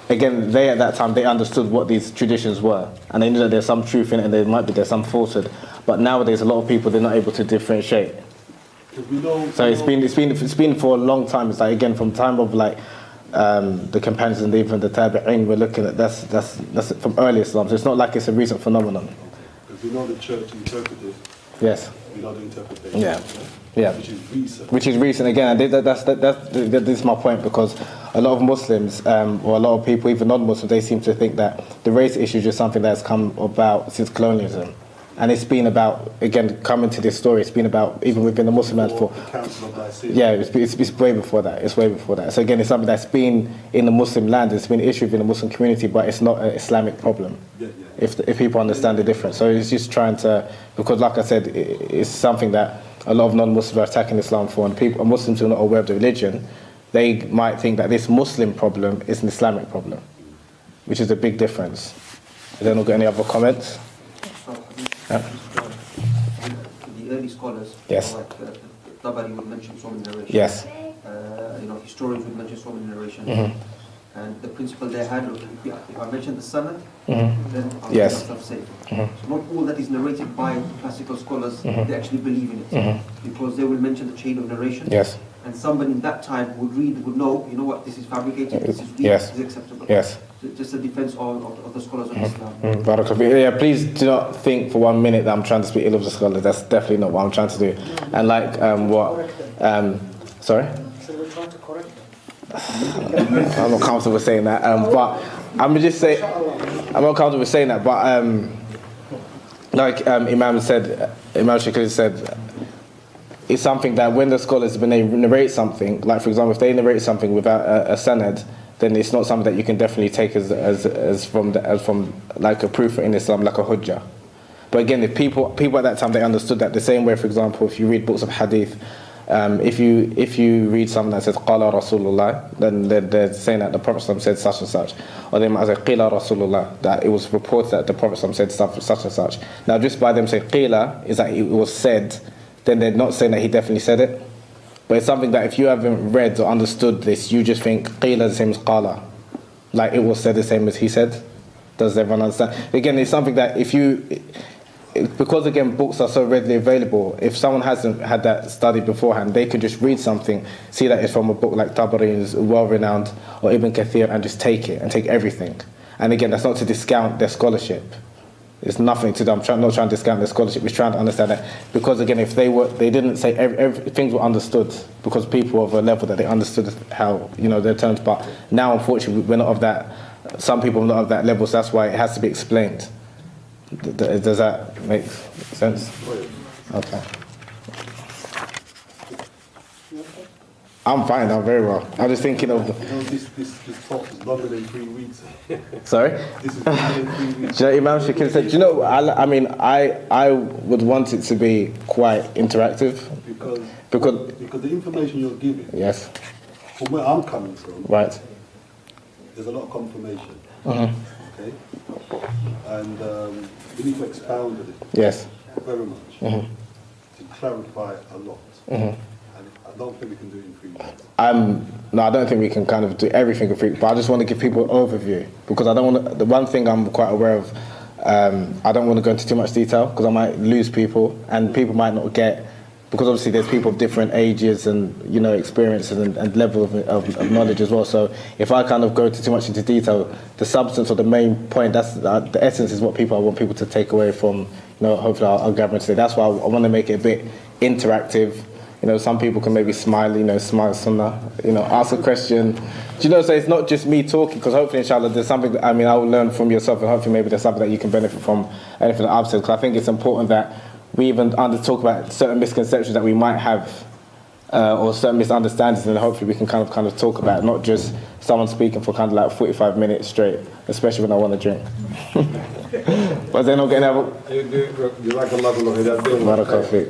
again, they at that time, they understood what these traditions were, and they knew that there's some truth in it, and there's some falsehood. But nowadays, a lot of people, they're not able to differentiate. So it's been for a long time. It's like, again, from time of like the companions and even the Tabi'in, we're looking at that's from early Islam. So it's not like it's a recent phenomenon. Because we know the church interpreted. Yes. We know the interpretation. Yeah. Which is recent. Which is recent. Again, this is my point, because a lot of Muslims or a lot of people, even non-Muslims, they seem to think that the race issue is just something that's come about since colonialism. And it's been about, again, coming to this story, it's been about, even within the Muslim land for... Yeah, it's way before that. It's way before that. So again, it's something that's been in the Muslim land, it's been an issue within the Muslim community, but it's not an Islamic problem. If people understand the difference. So it's just trying to, because like I said, it's something that a lot of non-Muslims are attacking Islam for, and Muslims who are not aware of the religion, they might think that this Muslim problem is an Islamic problem, which is a big difference. Has anyone got any other comments? The early scholars, yes, like Tabari would mention so many narrations. Yes. Historians would mention so many narrations. And the principle they had, if I mention the sanad, Mm-hmm. then I'll Yes. make myself safe. So not all that is narrated by classical scholars, they actually believe in it. Because they will mention the chain of narration. Yes. And somebody in that time would know, you know what, this is fabricated, this is weak, Yes. this is acceptable. Yes. So just a defense of the scholars of Islam. Barakallah. Yeah, please do not think for 1 minute that I'm trying to speak ill of the scholar. That's definitely not what I'm trying to do. And like sorry? So we're trying to correct them. I'm not comfortable with saying that. But I'm gonna just say I'm not comfortable with saying that. But like Imam Shakir said, it's something that when the scholars, when they narrate something, like for example, if they narrate something without a sanad, then it's not something that you can definitely take as from like a proof in Islam, like a hujjah. But again, if people at that time, they understood that the same way. For example, if you read books of hadith, if you read something that says qala Rasulullah, then they're saying that the Prophet said such and such, or they might say qila Rasulullah, that it was reported that the Prophet said such and such. Now, just by them saying qila is that it was said, then they're not saying that he definitely said it. But it's something that if you haven't read or understood this, you just think qila is the same as qala, like it was said the same as he said. Does everyone understand? Again, it's something that because again books are so readily available, if someone hasn't had that study beforehand, they could just read something, see that it's from a book like Tabari, is well renowned, or Ibn Kathir, and just take it and take everything. And again, that's not to discount their scholarship. It's nothing to do. I'm not trying to discount their scholarship. We're trying to understand that, because again, if they didn't say things were understood, because people of a level that they understood how their terms. But now, unfortunately, we're not of that. Some people are not of that level, so that's why it has to be explained. Does that make sense? Okay. I'm fine. I'm very well. I'm just thinking of. This talk is longer than 3 weeks. Sorry. This is longer than 3 weeks. Do you know, Imam Shakir said, I would want it to be quite interactive. Because the information you're giving. Yes. From where I'm coming from. Right. There's a lot of confirmation. Okay. And we need to expound on it. Yes. Very much. To clarify a lot. And I don't think we can do it in 3 weeks. No, I don't think we can kind of do everything in 3 weeks, but I just want to give people an overview, because I don't want to. The one thing I'm quite aware of, I don't want to go into too much detail because I might lose people, and people might not get, because obviously there's people of different ages and experiences and level of knowledge as well. So if I kind of go too much into detail, the substance or the main point, that's the essence, is what I want people to take away from. Hopefully I'll gather today. That's why I want to make it a bit interactive. Some people can maybe smile, smile sunnah, ask a question. So it's not just me talking, because hopefully, inshallah, there's something that, I will learn from yourself, and hopefully maybe there's something that you can benefit from anything that I've said, because I think it's important that we even talk about certain misconceptions that we might have, or certain misunderstandings, and hopefully we can kind of talk about it, not just someone speaking for kind of like 45 minutes straight, especially when I want to drink. But they're not getting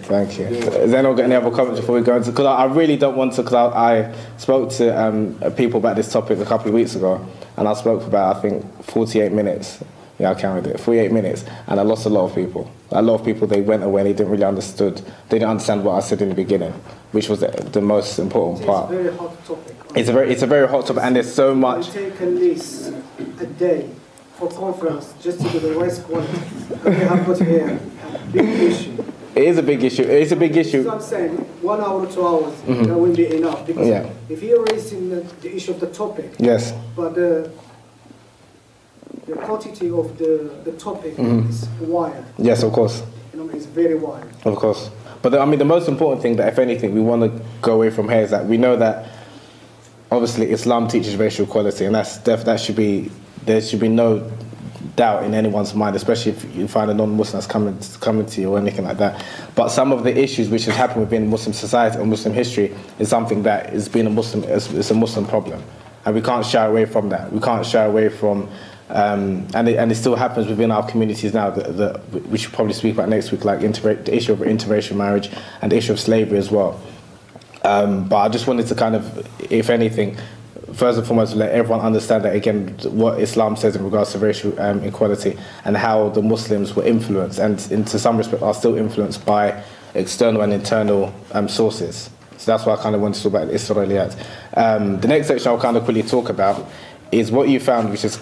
thank you. Is there not getting any other comments before we go into? Because I really don't want to. Because I spoke to people about this topic a couple of weeks ago, and I spoke for about, I think, 48 minutes. Yeah, I counted it. 48 minutes, and I lost a lot of people. A lot of people, they went away. They didn't really understood. They didn't understand what I said in the beginning, which was the most important part. It's a very hot topic. It's a very hot topic, and there's so much. It will take at least a day for conference just to do the rice quality. We have got here a big issue. It is a big issue. It's a big issue. So I'm saying 1 hour, 2 hours, that will be enough. Because if you're raising the issue of the topic, yes, but the quantity of the topic is wide. Yes, of course. It's very wide. Of course. But the most important thing that, if anything, we want to go away from here is that we know that obviously Islam teaches racial equality, and there should be no doubt in anyone's mind, especially if you find a non-Muslim that's coming to you or anything like that. But some of the issues which has happened within Muslim society or Muslim history is something that has been it's a Muslim problem, and we can't shy away from that. We can't shy away from. And it still happens within our communities now. We should probably speak about next week, like the issue of interracial marriage and the issue of slavery as well. But I just wanted to kind of, if anything, first and foremost, let everyone understand that, again, what Islam says in regards to racial equality, and how the Muslims were influenced, and to some respect are still influenced by external and internal sources. So that's why I kind of wanted to talk about Israeliyat. The next section I'll kind of quickly talk about is what you found, which is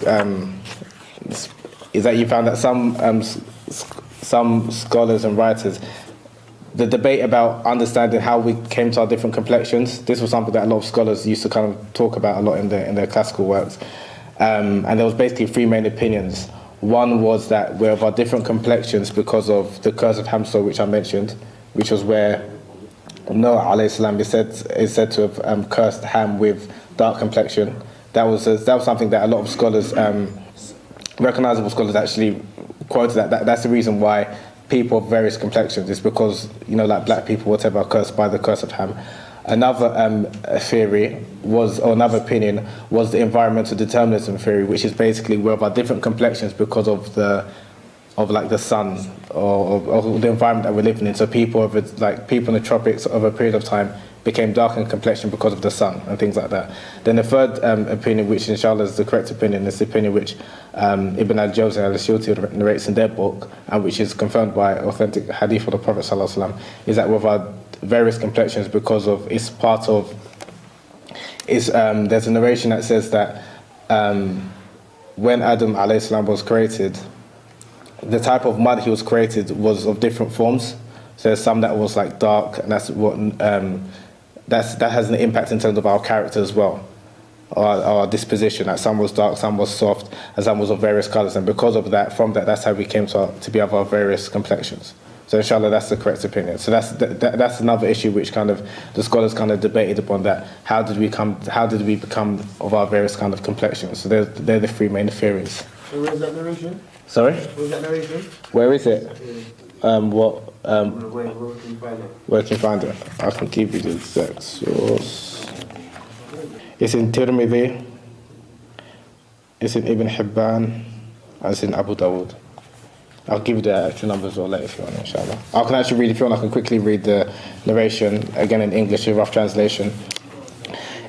that you found that some scholars and writers, the debate about understanding how we came to our different complexions, this was something that a lot of scholars used to kind of talk about a lot in their classical works. And there was basically three main opinions. One was that we're of our different complexions because of the curse of Ham story, which I mentioned, which was where Noah alayhi salam is said to have cursed Ham with dark complexion. That was something that a lot of scholars, recognizable scholars, actually quoted. That's the reason why people of various complexions. It's because, like black people, whatever, are cursed by the curse of Ham. Another theory was, or another opinion, was the environmental determinism theory, which is basically we're of our different complexions because of the sun or the environment that we're living in. So people in the tropics over a period of time became dark in complexion because of the sun and things like that. Then the third opinion, which inshallah is the correct opinion, is the opinion which Ibn al-Jawzi and al-Suyuti narrates in their book, and which is confirmed by authentic hadith of the Prophet ﷺ, is that with our various complexions because of there's a narration that says that when Adam alayhi salam was created, the type of mud he was created was of different forms. So there's some that was like dark, and that's what that has an impact in terms of our character as well, our disposition. Like some was dark, some was soft, and some was of various colors. And because of that, that's how we came to be of our various complexions. So inshallah, that's the correct opinion. So that's another issue which kind of the scholars kind of debated upon, that how did we become of our various kind of complexions. So they're the three main theories. So where's that narration? Sorry? Where's that narration? Where is it? Where can you find it? Where can you find it? I can give you the exact source. It's in Tirmidhi, it's in Ibn Hibban, and it's in Abu Dawud. I'll give you the actual numbers or later if you want, inshallah. I can actually read, if you want, I can quickly read the narration, again in English, a rough translation.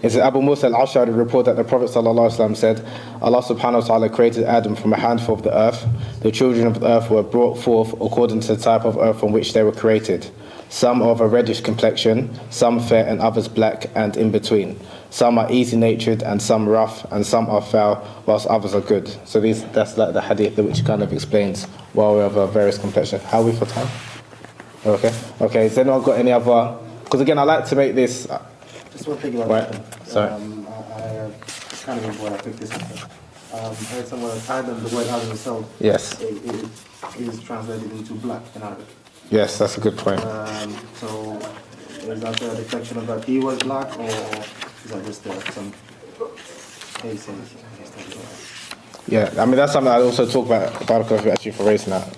It says, Abu Musa al-Ash'ari reported that the Prophet ﷺ said, Allah subhanahu wa ta'ala created Adam from a handful of the earth. The children of the earth were brought forth according to the type of earth from which they were created. Some of a reddish complexion, some fair and others black and in between. Some are easy-natured and some rough, and some are foul, whilst others are good. So that's like the hadith which kind of explains why we have a various complexion. How are we for time? Okay. Has anyone got any other? Because again, I like to make this. Just one thing about right. Sorry. I kind of remember when I picked this up. I heard somewhere that Adam, the word Adam itself, yes, it is translated into black in Arabic. Yes, that's a good point. So is that a reflection of that he was black, or is that just some cases? Yeah, I mean that's something I also talk about. Barakallahu actually for raising that.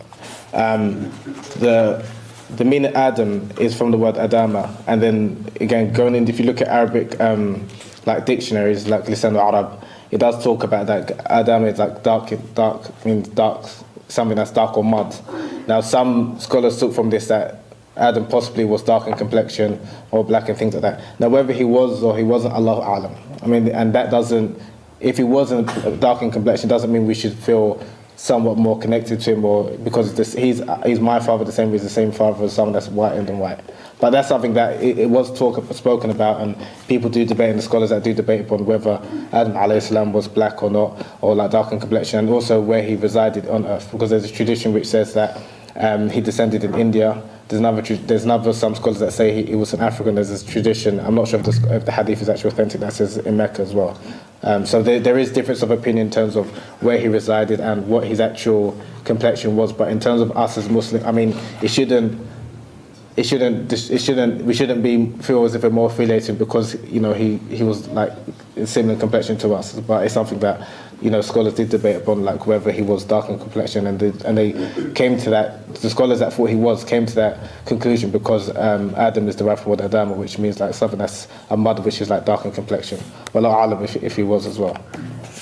The meaning Adam is from the word Adama, and then again going in, if you look at Arabic like dictionaries like Lisan al-Arab, it does talk about that Adam is like dark means dark, something that's dark or mud. Now some scholars took from this that Adam possibly was dark in complexion or black and things like that. Now whether he was or he wasn't, Allahu A'lam. I mean, and that doesn't, if he wasn't dark in complexion, doesn't mean we should feel somewhat more connected to him, or because he's my father the same way he's the same father as someone that's white and white. But that's something that it was spoken about, and people do debate, and the scholars that do debate upon whether Adam alayhi salam was black or not, or like dark in complexion, and also where he resided on earth, because there's a tradition which says that he descended in India. There's another some scholars that say he was an African. There's this tradition, I'm not sure if the hadith is actually authentic, that says in Mecca as well. So there is difference of opinion in terms of where he resided and what his actual complexion was. But in terms of us as Muslims, I mean, we shouldn't feel as if we're more affiliated because he was like similar complexion to us. But it's something that scholars did debate upon, like whether he was dark in complexion, and they came to that. The scholars that thought came to that conclusion because Adam is derived from the word Adama, which means like something that's a mud which is like dark in complexion. Well, alam if he was as well.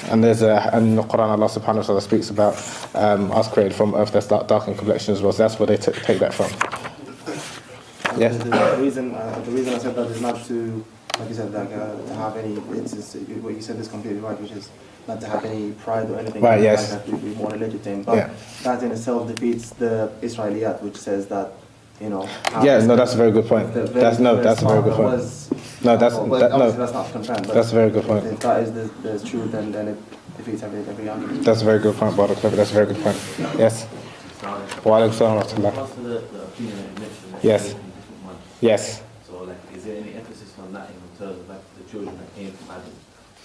And in the Quran, Allah subhanahu wa ta'ala speaks about us created from earth that's dark in complexion as well. So that's where they take that from. Yeah. The reason I said that is not to, like you said, to have any. It's what you said is completely right, which is not to have any pride or anything. Right. Yes. Like that to be more religious thing, but that in itself defeats the Israeliyat, which says that Yeah. No, that's a very good point. That's a very good point. No, that's But no. obviously that's not confirmed. But That's a very good point. if that is the truth, then it defeats every argument. That's a very good point, Brother Clever. That's a very good point. Yes. Wa alaikum salam wa rahmatullah. What's the opinion that you mentioned? That Yes. different ones? Yes. So, like, is there any emphasis on that in terms of like the children that came from Adam,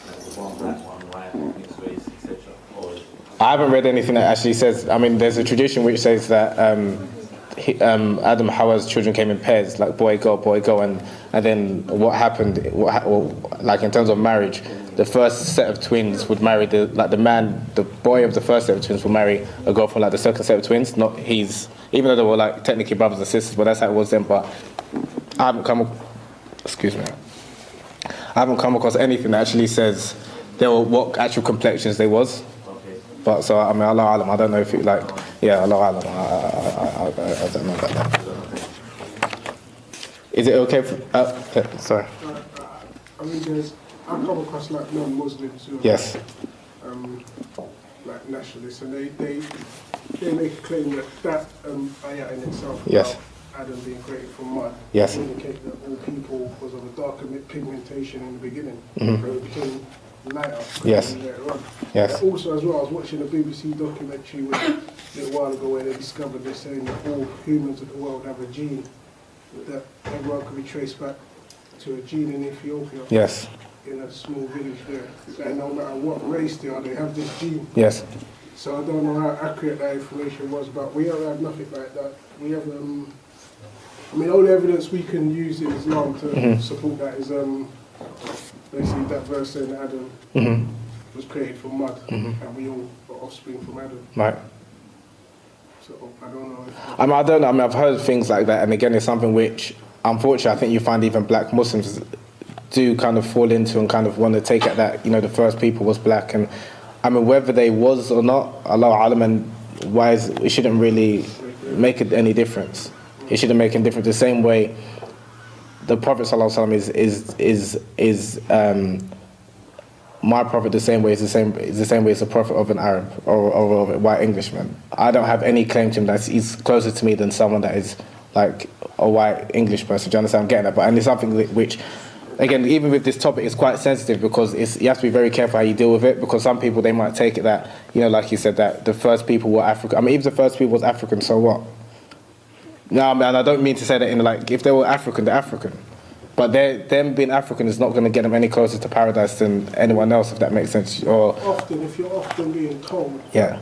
like the one black, one white, mixed race, etc.? Or I haven't read anything that actually says. I mean, there's a tradition which says that Adam and Hawa's children came in pairs, like boy, girl, and then what happened? Like in terms of marriage, the first set of twins would marry the boy of the first set of twins will marry a girl from like the second set of twins. Not even though they were like technically brothers and sisters, but that's how it was then. But I haven't come. Excuse me. I haven't come across anything that actually says what actual complexions they was. But so I mean, Allah Alam, I don't know if it like, yeah, Allah Alam, I don't know about that. Is it okay? Sorry. I mean, I've come across like non-Muslims who are Yes. like nationalists, and they make a claim that ayah in itself, Yes. about Adam being created from mud, Yes. indicate that all people was of a darker pigmentation in the beginning, Mhm. but it became lighter Yes. later on. Yes. Also, as well, I was watching a BBC documentary a little while ago where they discovered they're saying that all humans of the world have a gene that everyone can be traced back to a gene in Ethiopia. Yes. In a small village there, and no matter what race they are, they have this gene. Yes. So I don't know how accurate that information was, but we don't have nothing like that. We have, I mean, all the evidence we can use in Islam to support that is basically that verse saying Adam was created from mud, and we all are offspring from Adam. Right. So I don't know if... I mean, I don't know. I mean, I've heard things like that, and again, it's something which, unfortunately, I think you find even black Muslims do kind of fall into and kind of want to take it that, you know, the first people was black. And I mean, whether they was or not, Allah Alam, and why it shouldn't really make it any difference. It shouldn't make any difference. The same way the Prophet ﷺ is my prophet, the same way is the same way as the prophet of an Arab or of a white Englishman. I don't have any claim to him that he's closer to me than someone that is like a white English person. Do you understand? I'm getting that, but and it's something which, again, even with this topic, it's quite sensitive because you have to be very careful how you deal with it, because some people, they might take it that, you know, like you said, that the first people were African. I mean, if the first people was African, so what? No, I mean, and I don't mean to say that in like, if they were African, they're African. But them being African is not going to get them any closer to paradise than anyone else, if that makes sense. Or Often, if you're often being told yeah.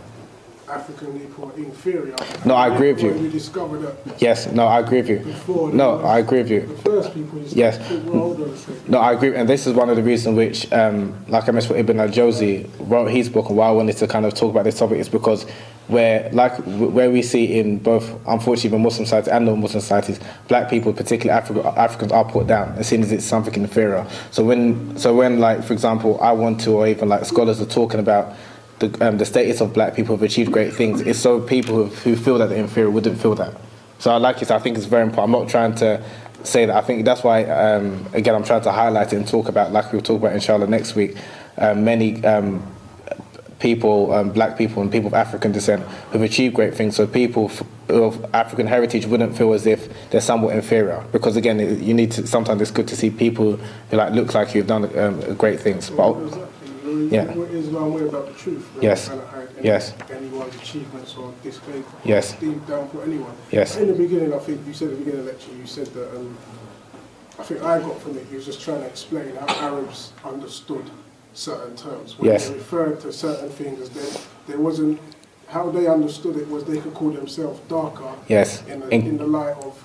African people are inferior. No, I agree with you. We discovered that. Yes, no, I agree with you. No, I agree with you. The first people. Yes. Hold on a second. No, I agree, and this is one of the reasons which, like I mentioned, Ibn al-Jawzi wrote his book, and why I wanted to kind of talk about this topic is because where we see in both, unfortunately, the Muslim society and non-Muslim societies, black people, particularly Africans, are put down as soon as it's something inferior. So when, like, for example, I want to, or even like scholars are talking about the status of black people who've achieved great things, it's so people who feel that they're inferior wouldn't feel that. So I like it. I think it's very important. I'm not trying to say that. I think that's why, again, I'm trying to highlight it and talk about, like we'll talk about inshallah next week, many people, black people and people of African descent who've achieved great things. So people of African heritage wouldn't feel as if they're somewhat inferior. Because again, you need to, sometimes it's good to see people who like look like you've done great things. But yeah. Islam way about the truth. Yes. Yes. Anyone's achievements or display. Yes. Down for anyone. Yes. In the beginning, I think you said at the beginning of the lecture, you said that. I think I got from it. He was just trying to explain how Arabs understood certain terms. When Yes. they referred to certain things, there wasn't. How they understood it was they could call themselves darker. Yes. In the light of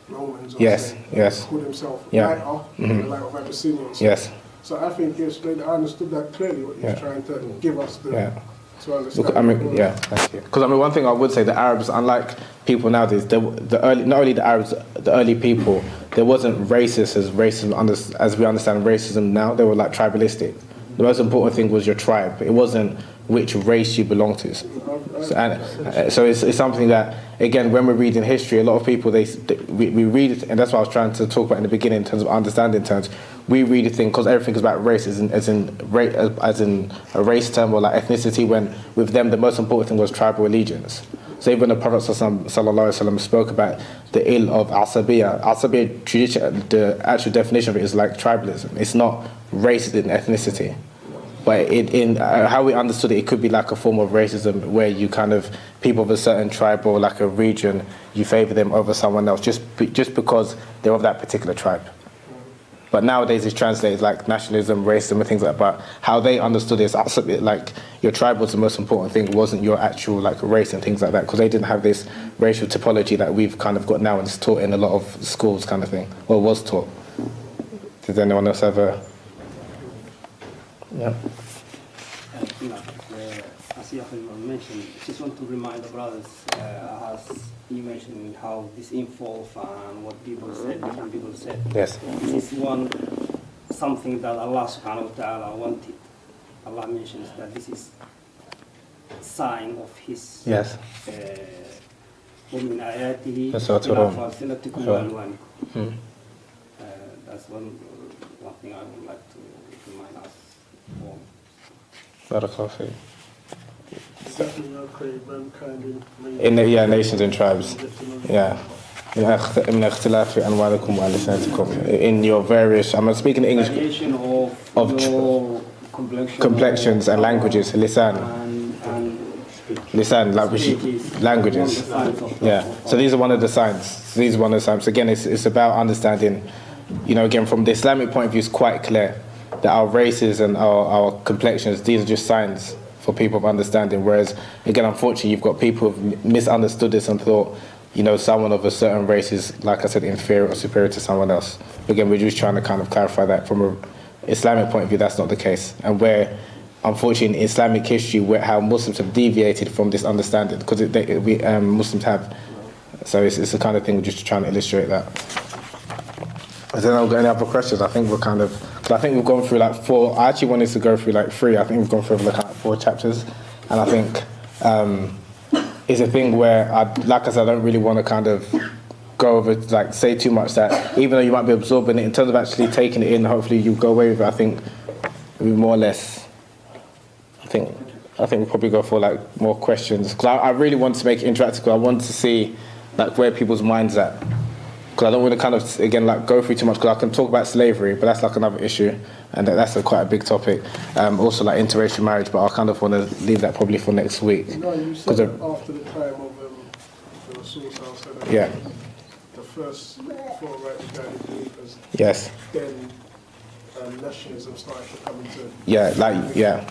Romans. Or Yes. say. Yes. They call themselves Yeah. lighter in the light of Abyssinians. Yes. So I think I understood that clearly, what he was trying to give us to understand. Look, I mean, yeah, thank you. Because I mean, one thing I would say, the Arabs, unlike people nowadays, not only the Arabs, the early people, there wasn't racist as we understand racism now. They were like tribalistic. The most important thing was your tribe. It wasn't which race you belong to. So it's something that, again, when we're reading history, a lot of people, we read it, and that's what I was trying to talk about in the beginning in terms of understanding terms. We read a thing because everything is about race, as in a race term or like ethnicity. When with them, the most important thing was tribal allegiance. So even the Prophet sallallahu alaihi wasallam spoke about the ill of asabiya. Asabiya, the actual definition of it is like tribalism. It's not race and ethnicity. But in how we understood it, it could be like a form of racism where you kind of, people of a certain tribe or like a region, you favour them over someone else just because they're of that particular tribe. But nowadays it's translated like nationalism, racism and things like that. But how they understood it is like your tribe was the most important thing, wasn't your actual like race and things like that, because they didn't have this racial typology that we've kind of got now and it's taught in a lot of schools kind of thing, or was taught. Does anyone else have a... Yeah. As you have mentioned, just want to remind the brothers, as you mentioned, how this involved and what people said, different people said. Yes. This is something that Allah subhanahu wa ta'ala wanted. Allah mentions that this is a sign of His. Yes. ومن آياته فساترون. ألسنتكم وألوانكم. That's one thing I would like to remind us all. Barakallahu feek. Exactly, create mankind In the nations and tribes. Yeah. In your various, I'm speaking English, Variation of your complexions and languages, lisan, languages. Yeah. So these are one of the signs. These are one of the signs. Again, it's about understanding. Again, from the Islamic point of view, it's quite clear that our races and our complexions, these are just signs for people of understanding. Whereas, again, unfortunately, you've got people who've misunderstood this and thought, someone of a certain race is, like I said, inferior or superior to someone else. Again, we're just trying to kind of clarify that from an Islamic point of view, that's not the case. And where, unfortunately, in Islamic history, how Muslims have deviated from this understanding, because Muslims have. So it's the kind of thing we're just trying to illustrate that. I don't know, we've got any other questions? I think we've gone through like 4. I actually wanted to go through like 3. I think we've gone through like 4 chapters. And I think it's a thing where, like I said, I don't really want to kind of go over, like say too much, that even though you might be absorbing it, in terms of actually taking it in, hopefully you go away with it, I think it'll be more or less, I think we'll probably go for like more questions. Because I really want to make it interactive, because I want to see like where people's minds at. Because I don't want to kind of, again, like go through too much, because I can talk about slavery, but that's like another issue, and that's quite a big topic. Also like interracial marriage, but I kind of want to leave that probably for next week. No, you said after the time of the source house, yeah. The first 4 right guided believers. Yes. Then nationalism started to come into. Yeah.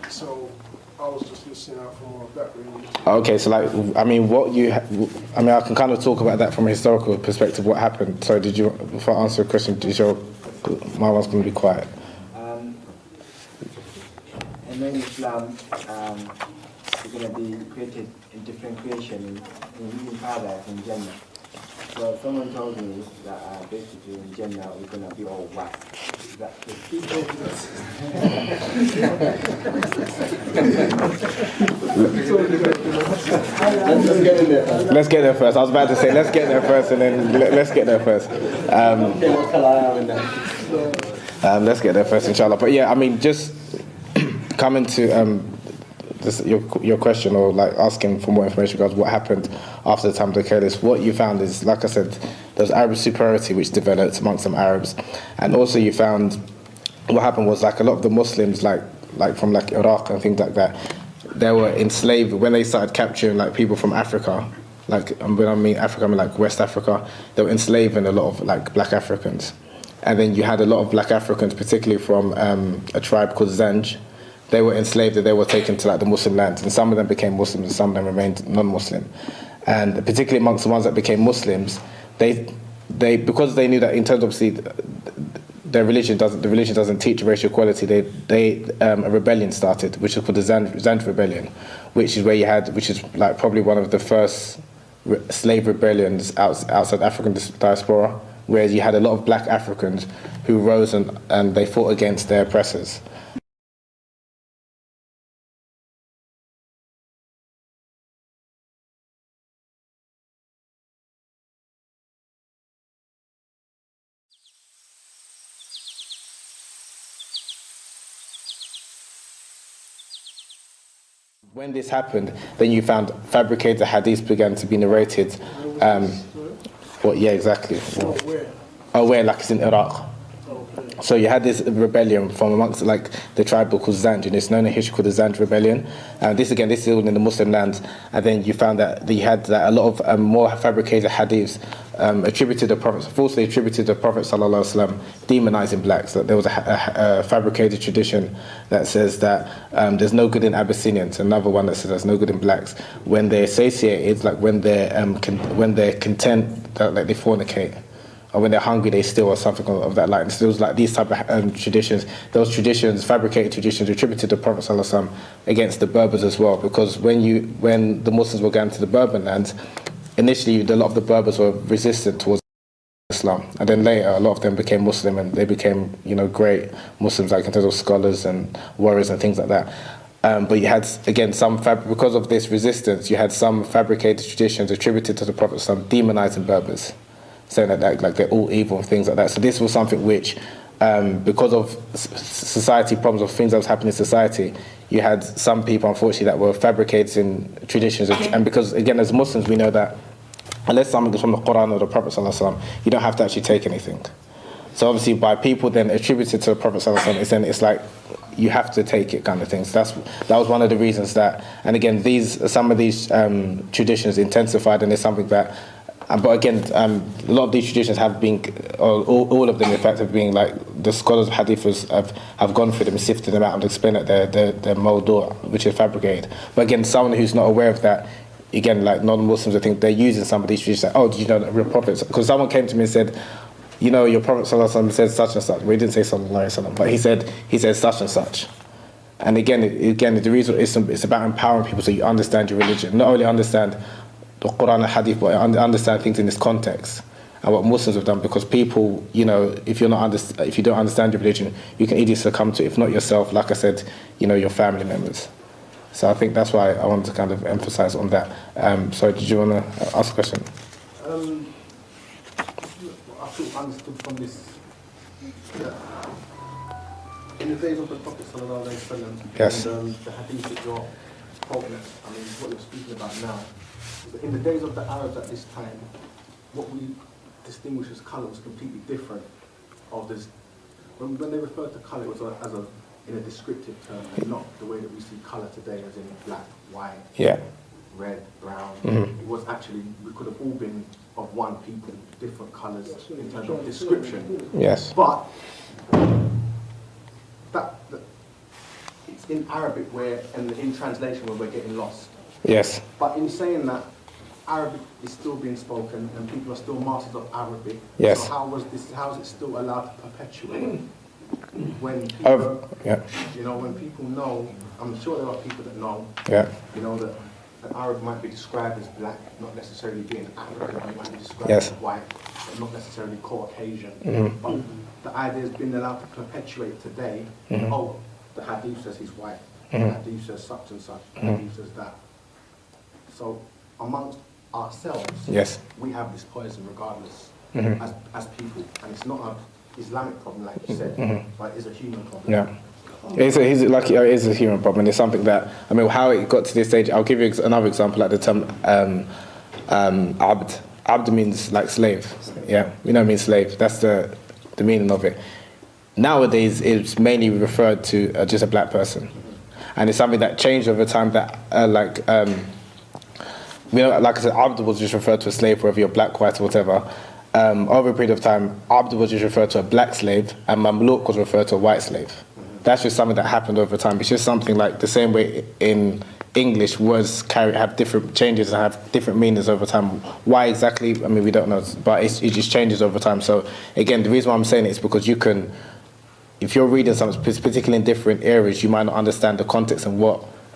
So I was just listening out for more of that, really. Okay, so like, I can kind of talk about that from a historical perspective, what happened. So before I answer the question, my one's going to be quiet. And then Islam is going to be created in different creation in paradise in Jannah. So someone told me that basically in Jannah we're going to be all white. Is that true? Let's get there first. I was about to say let's get there first, and then let's get there first. Let's get there first, inshallah. But yeah, I mean, just coming to your question, or like asking for more information regards what happened after the time of the caliphs. What you found is, like I said, there was Arab superiority which developed amongst some Arabs, and also you found what happened was like a lot of the Muslims, like from like Iraq and things like that, they were enslaved when they started capturing like people from Africa. Like when I mean Africa, I mean like West Africa. They were enslaving a lot of like black Africans, and then you had a lot of black Africans, particularly from a tribe called Zanj. They were enslaved and they were taken to like the Muslim lands, and some of them became Muslims and some of them remained non-Muslim. And particularly amongst the ones that became Muslims, they because they knew that in terms of obviously the religion doesn't teach racial equality. A rebellion started, which is called the Zanj rebellion, which is like probably one of the first slave rebellions outside African diaspora, where you had a lot of black Africans who rose and they fought against their oppressors. When this happened, then you found fabricated hadiths began to be narrated. Yeah, exactly. Oh, where? Like it's in Iraq. So you had this rebellion from amongst like the tribe called Zanj, and it's known in history called the Zanj rebellion. And this is all in the Muslim lands. And then you found that you had a lot of more fabricated hadiths attributed to the Prophet, falsely attributed to the Prophet sallallahu alaihi wasallam, demonizing blacks. That there was a fabricated tradition that says that there's no good in Abyssinians. Another one that says there's no good in blacks. When they're satiated, like when they're content, that like they fornicate. Or when they're hungry, they steal, or something of that like. So there was like these type of traditions. Those traditions, fabricated traditions, attributed to the Prophet ﷺ against the Berbers as well. Because when the Muslims were going to the Berber lands, initially a lot of the Berbers were resistant towards Islam, and then later a lot of them became Muslim, and they became great Muslims, like in terms of scholars and warriors and things like that. But you had again because of this resistance, you had some fabricated traditions attributed to the Prophet ﷺ demonizing Berbers, saying that like they're all evil and things like that. So this was something which, because of society problems or things that was happening in society, you had some people, unfortunately, that were fabricating traditions. And because, again, as Muslims, we know that unless something is from the Quran or the Prophet ﷺ, you don't have to actually take anything. So obviously, by people then attributed to the Prophet ﷺ, it's like you have to take it, kind of thing. So that was one of the reasons that. And again, some of these traditions intensified, and it's something that. But again, a lot of these traditions have been, all of them, in fact, have been like the scholars of hadith have gone through them, sifted them out, and explained that they're mawdu', which is fabricated. But again, someone who's not aware of that, again, like non-Muslims, I think they're using some of these traditions. Like, oh, did you know that real prophets? Because someone came to me and said, your Prophet sallallahu alaihi wasallam said such and such. Well, he didn't say sallallahu alaihi wasallam, but he said such and such. And again, the reason it's about empowering people so you understand your religion, not only understand the Quran and Hadith, but understand things in this context and what Muslims have done. Because people, if you don't understand your religion, you can easily succumb to it, if not yourself, like I said, your family members. So I think that's why I wanted to kind of emphasize on that. So did you want to ask a question? I sort of understood from this that in the days of the Prophet sallallahu alaihi wasallam, yes, and the Hadith that you're quoting, what you're speaking about now. In the days of the Arabs at this time, what we distinguish as colour was completely different. When they referred to colour, it was in a descriptive term, and not the way that we see colour today, as in black, white, red, brown. Mm-hmm. It was actually, we could have all been of one people, different colours in terms of description. Yes. But that it's in Arabic and in translation where we're getting lost. Yes. But in saying that, Arabic is still being spoken and people are still masters of Arabic. Yes. So how is it still allowed to perpetuate when people, when people know, I'm sure there are people that know, that an Arab might be described as black, not necessarily being African, or he might be described as white, but not necessarily Caucasian. Mm-hmm. But the idea has been allowed to perpetuate today. Mm-hmm. Oh, the Hadith says he's white, the Hadith says such and such, the Hadith says that. So amongst ourselves, we have this poison regardless, as people, and it's not an Islamic problem like you said, but it's a human problem. Yeah, it is a human problem. It's something that how it got to this stage. I'll give you another example. Like the term abd. Abd means like slave. Yeah, we know it means slave. That's the meaning of it. Nowadays, it's mainly referred to just a black person, and it's something that changed over time. That like I said, abd was just referred to a slave, whether you're black, white, or whatever. Over a period of time, abd was just referred to a black slave, and mamluk was referred to a white slave. That's just something that happened over time. It's just something like the same way in English words have different changes and have different meanings over time. Why exactly? We don't know, but it just changes over time. So again, the reason why I'm saying it is because you can, if you're reading something, particularly in different areas, you might not understand the context and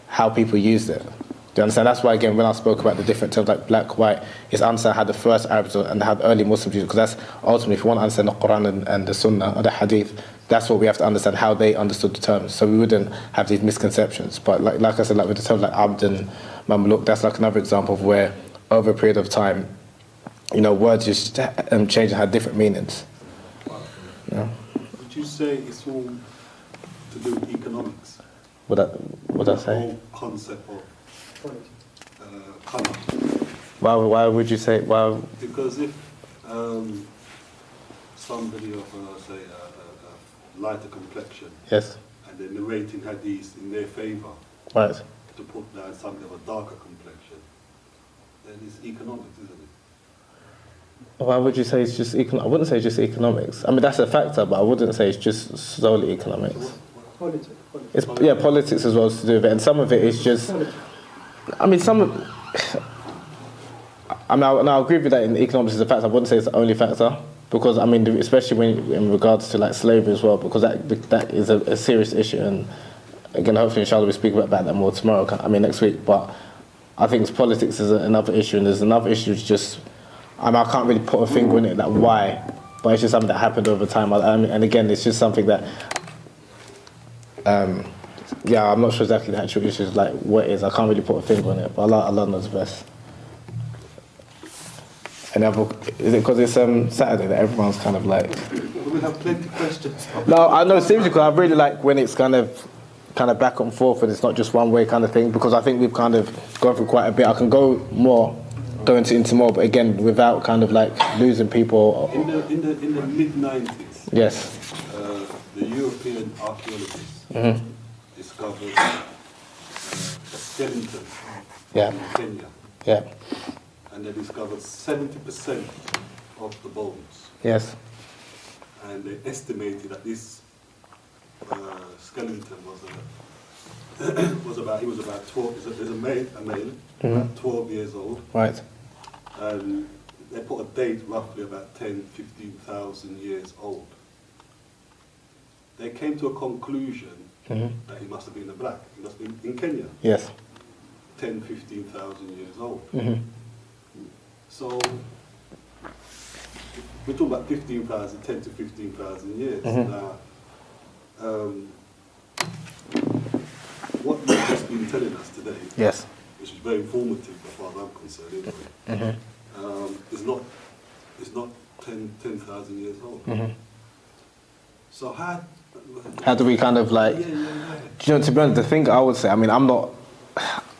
how people use it. Do you understand? That's why, again, when I spoke about the different terms like black, white, it's understand how the first Arabs and how the early Muslims use it, because that's ultimately, if you want to understand the Quran and the Sunnah or the Hadith, that's what we have to understand, how they understood the terms, so we wouldn't have these misconceptions. But like I said, like with the terms like abd and mamluk, that's like another example of where, over a period of time, words just change and have different meanings. Would you say it's all to do with economics? What What did I the say? whole concept of colour. Why would you say, why? Because if somebody of, say, a lighter complexion, Yes. and they're narrating hadith in their favour, Right. to put down somebody of a darker complexion, then it's economics, isn't it? Why would you say it's just I wouldn't say just economics. I mean, that's a factor, but I wouldn't say it's just solely economics. Politics. It's, yeah, politics as well to do with it, and some of it is just, I mean, I'll agree with that in economics is a factor. I wouldn't say it's the only factor, because, I mean, especially when in regards to like slavery as well, because that is a serious issue, and again, hopefully, inshallah, we speak about that more tomorrow, next week, but I think politics is another issue, and there's another issue, it's just, I can't really put a finger on it, that why, but it's just something that happened over time, and again, it's just something that, yeah, I'm not sure exactly the actual issues, like what it is, I can't really put a finger on it, but Allah knows best. And is it because it's Saturday that everyone's kind of like... We have plenty of questions. No, I know, seriously, because I really like when it's kind of back and forth and it's not just one way kind of thing, because I think we've kind of gone through quite a bit. I can go into more, but again, without kind of like losing people. In the mid-90s, Yes. The European archaeologists discovered a skeleton in Kenya. Yeah. And they discovered 70% of the bones. Yes. And they estimated that this skeleton was about 12. There's a male, about 12 years old. Right. And they put a date roughly about 15,000 years old. They came to a conclusion that he must have been a black. He must have been in Kenya. Yes. 15,000 years old. So we're talking about 10 to 15,000 years. Now, what you've just been telling us today, Yes. which is very informative as far as I'm concerned, anyway, is not 10,000 years old. So how do we kind of like, do you know, to be honest, the thing I would say, I mean, I'm not,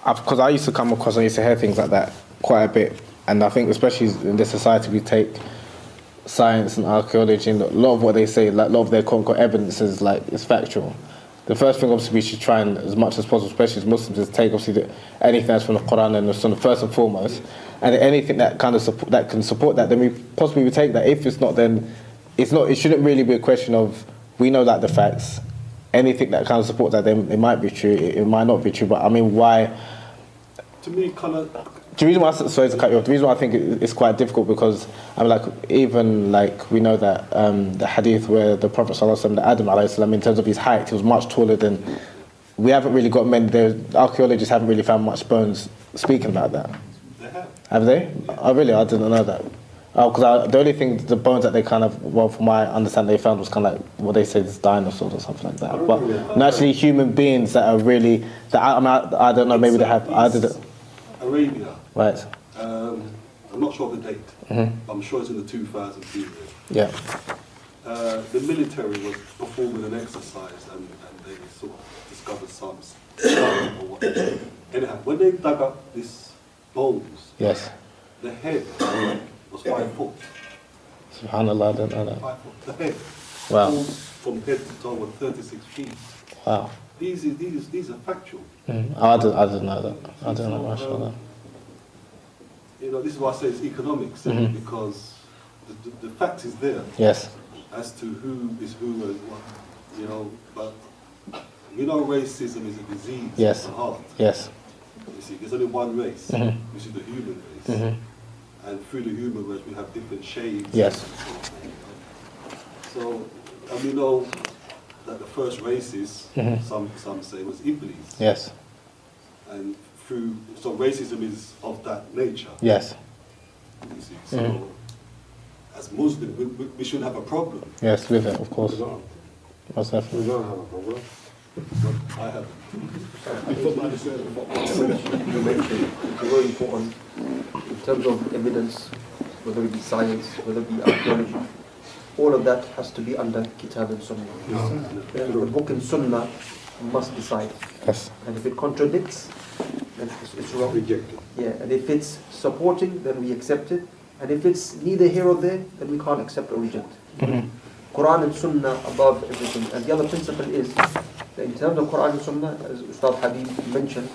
because I used to come across, I used to hear things like that quite a bit, and I think especially in this society we take science and archaeology and a lot of what they say, like a lot of their quote-unquote evidence is factual. The first thing obviously we should try and as much as possible, especially as Muslims, is take obviously anything that's from the Quran and the Sunnah first and foremost, and anything that kind of that can support that, then we possibly would take that. If it's not, then it's not. It shouldn't really be a question of, we know that the facts, anything that kind of supports that, then it might be true, it might not be true, but I mean, why? To me, colour... The reason why, sorry to cut you off, the reason why I think it's quite difficult, because I mean, like, even like we know that the hadith where the Prophet ﷺ, the Adam ﷺ, in terms of his height, he was much taller than, we haven't really got many, the archaeologists haven't really found much bones speaking about that. They have. Have they? Oh really? I didn't know that. Oh, because the only thing, the bones that they kind of, well, from my understanding, they found was kind of like what they said is dinosaurs or something like that. But not actually human beings that are really, that I don't know, maybe they have, I didn't. Arabia. Right. I'm not sure of the date, but I'm sure it's in the 2000 period. Yeah. The military was performing an exercise and they sort of discovered some stuff or whatever. Anyhow, when they dug up these bones, Yes. the head was 5 foot. SubhanAllah, I don't know that. 5 foot. The head. Wow. From head to toe was 36 feet. Wow. These are factual. Oh, I didn't know that. I didn't know, mashallah. You know, this is why I say it's economics, because the fact is there. Yes. As to who is who and what, you know, but we know racism is a disease Yes. of the heart. Yes. You see, there's only one race, which is the human race. And through the human race we have different shades. Yes. So, and we know that the first races, some say, was Iblis. Yes. And so racism is of that nature. Yes. You see, so as Muslims, we shouldn't have a problem. Yes, with it, of course. Most We definitely. don't have a problem. But I have. You mentioned it's very important in terms of evidence, whether it be science, whether it be archaeology. All of that has to be under Kitab and Sunnah. The book and Sunnah must decide. Yes. And if it contradicts, then it's wrong. Rejected. Yeah, and if it's supporting, then we accept it. And if it's neither here or there, then we can't accept or reject. Quran and Sunnah above everything. And the other principle is that in terms of Quran and Sunnah, as Ustad Habeeb mentioned,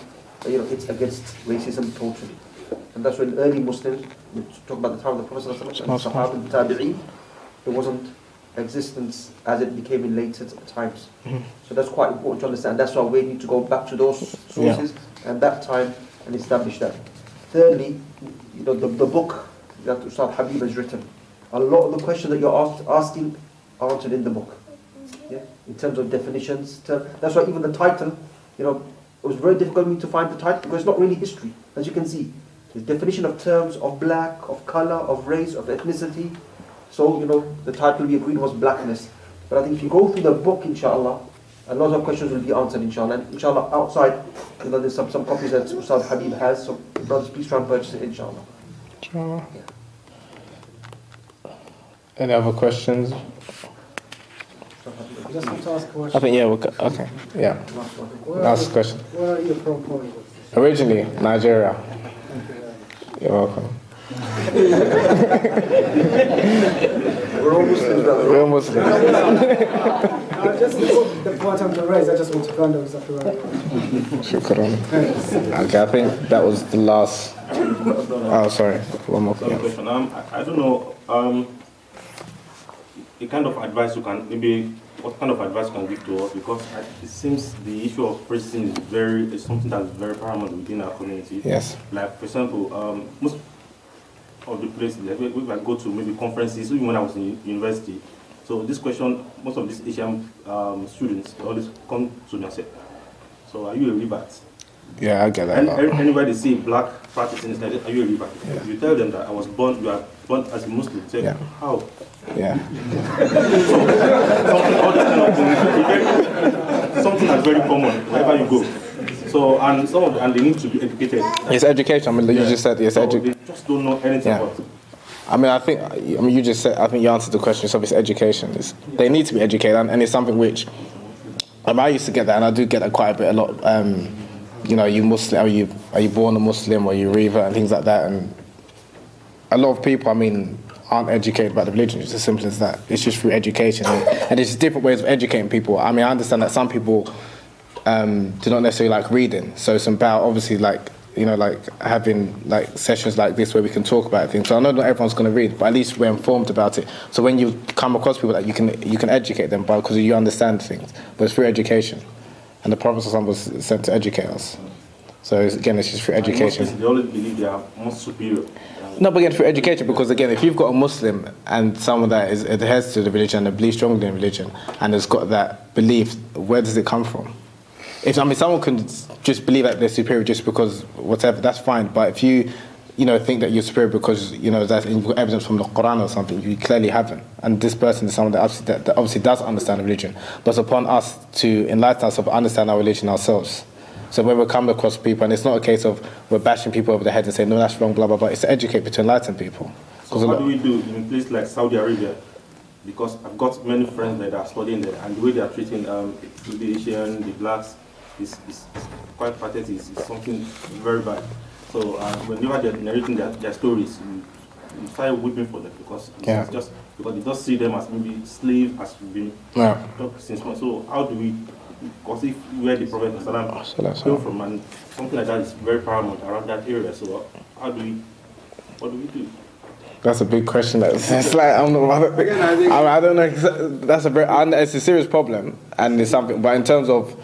it's against racism totally. And that's when early Muslims, we talk about the time of the Prophet and Sahaba and Tabi'een, there wasn't existence as it became in later times. So that's quite important to understand. That's why we need to go back to those sources and that time and establish that. Thirdly, the book that Ustad Habeeb has written, a lot of the questions that you're asking are answered in the book. Yeah, in terms of definitions. That's why even the title, it was very difficult for me to find the title because it's not really history, as you can see. The definition of terms of black, of color, of race, of ethnicity. So, the title we agreed was blackness. But I think if you go through the book, inshallah, a lot of questions will be answered, inshallah. And inshallah, outside, there's some copies that Ustad Habeeb has. So, brothers, please try and purchase it, inshallah. Inshallah. Any other questions? I just want to ask a question. I think, okay. Yeah. Last question. Where are you from, Paul? Originally, Nigeria. You're welcome. We're all Muslims, brother. We're Muslims. Just the point of the race, I just want to find out exactly where. Shukran. Okay, I think that was the last. Oh, sorry. One more question. I don't know. The kind of advice you can what kind of advice you can give to us, because it seems the issue of racism is something that's very paramount within our community. Yes. Like, for example, most of the places if I go to maybe conferences, even when I was in university. So this question, most of these Asian students, they always come to me and say, so are you a revert? Yeah, I get that. And anywhere they see black practicing, are you a revert? Yeah. You tell them that you are born as a Muslim. Say, how? Yeah. Something that's very common wherever you go. So, and they need to be educated. It's education. I mean, you just said it's education. They just don't know anything about it. I think you just said, I think you answered the question. So it's education. They need to be educated, and it's something which, I used to get that, and I do get that quite a lot. You Muslim? Are you born a Muslim? Or are you revert and things like that? And a lot of people, aren't educated about the religion. It's as simple as that. It's just through education, and there's different ways of educating people. I understand that some people do not necessarily like reading, so it's about obviously having sessions like this where we can talk about things. So I know not everyone's going to read, but at least we're informed about it. So when you come across people that you can educate them because you understand things, but it's through education, and the Prophet was sent to educate us. So again, it's just through education. They always believe they are more superior. No, but again, for education, because again, if you've got a Muslim and someone that adheres to the religion and believes strongly in religion and has got that belief, where does it come from? Someone can just believe that they're superior just because whatever, that's fine. But if you think that you're superior because that's evidence from the Quran or something, you clearly haven't. And this person is someone that obviously does understand religion, but it's upon us to enlighten ourselves, understand our religion ourselves. So when we come across people, and it's not a case of we're bashing people over the head and saying, no, that's wrong, blah, blah, blah. It's to educate, but to enlighten people. So what do we do in a place like Saudi Arabia? Because I've got many friends that are studying there, and the way they are treating the Asian, the blacks, is quite pathetic. It's something very bad. So whenever they're narrating their stories, you start weeping for them because it's just because they just see them as maybe slaves, as we've been talking since morning. So how do we? Because if where the Prophet came from, and something like that is very paramount around that area. So what do we do? That's a big question. It's like I don't know. That's it's a serious problem, and it's something. But in terms of,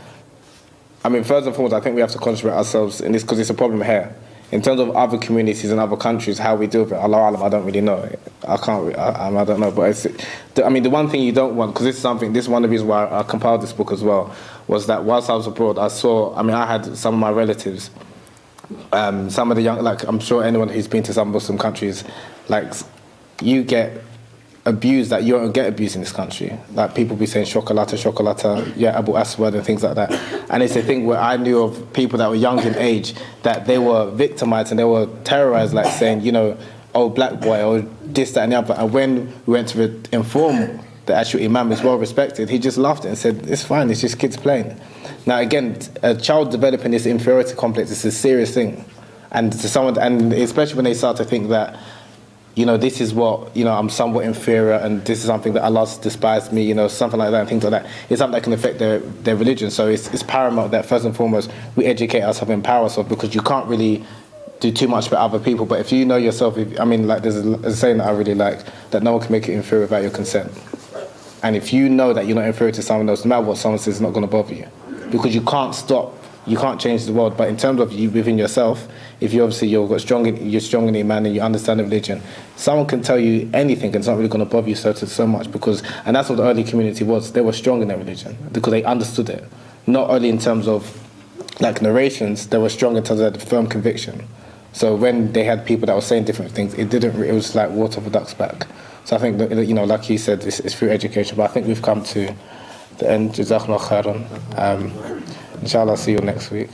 first and foremost, I think we have to concentrate ourselves in this because it's a problem here. In terms of other communities and other countries, how we deal with it, Allah Alam, I don't really know. I don't know. But the one thing you don't want, because this is one of the reasons why I compiled this book as well, was that whilst I was abroad, I had some of my relatives, some of the young, I'm sure anyone who's been to some Muslim countries, you get abused that you don't get abused in this country. Like people be saying chocolata, yeah, Abu Aswad and things like that. And it's a thing where I knew of people that were young in age that they were victimized and they were terrorized, saying, oh, black boy, or this, that and the other. And when we went to inform the actual imam is well respected, he just laughed and said, it's fine, it's just kids playing. Now again, a child developing this inferiority complex is a serious thing. And to someone, and especially when they start to think that, you know, this is what, you know, I'm somewhat inferior and this is something that Allah's despised me, you know, something like that and things like that. It's something that can affect their religion. So it's paramount that first and foremost we educate ourselves, empower ourselves, because you can't really do too much for other people. But if you know yourself, like there's a saying that I really like, that no one can make you inferior without your consent. And if you know that you're not inferior to someone else, no matter what someone says, it's not going to bother you. Because you can't change the world. But in terms of you within yourself, if you're strong in Iman and you understand the religion, someone can tell you anything and it's not really going to bother you so much, and that's what the early community was. They were strong in their religion because they understood it. Not only in terms of like narrations, they were strong in terms of firm conviction. So when they had people that were saying different things, it was like water for ducks back. So I think that, you know, like you said, it's through education. But I think we've come to the end. Jazakumullah khairan. Inshallah, see you next week.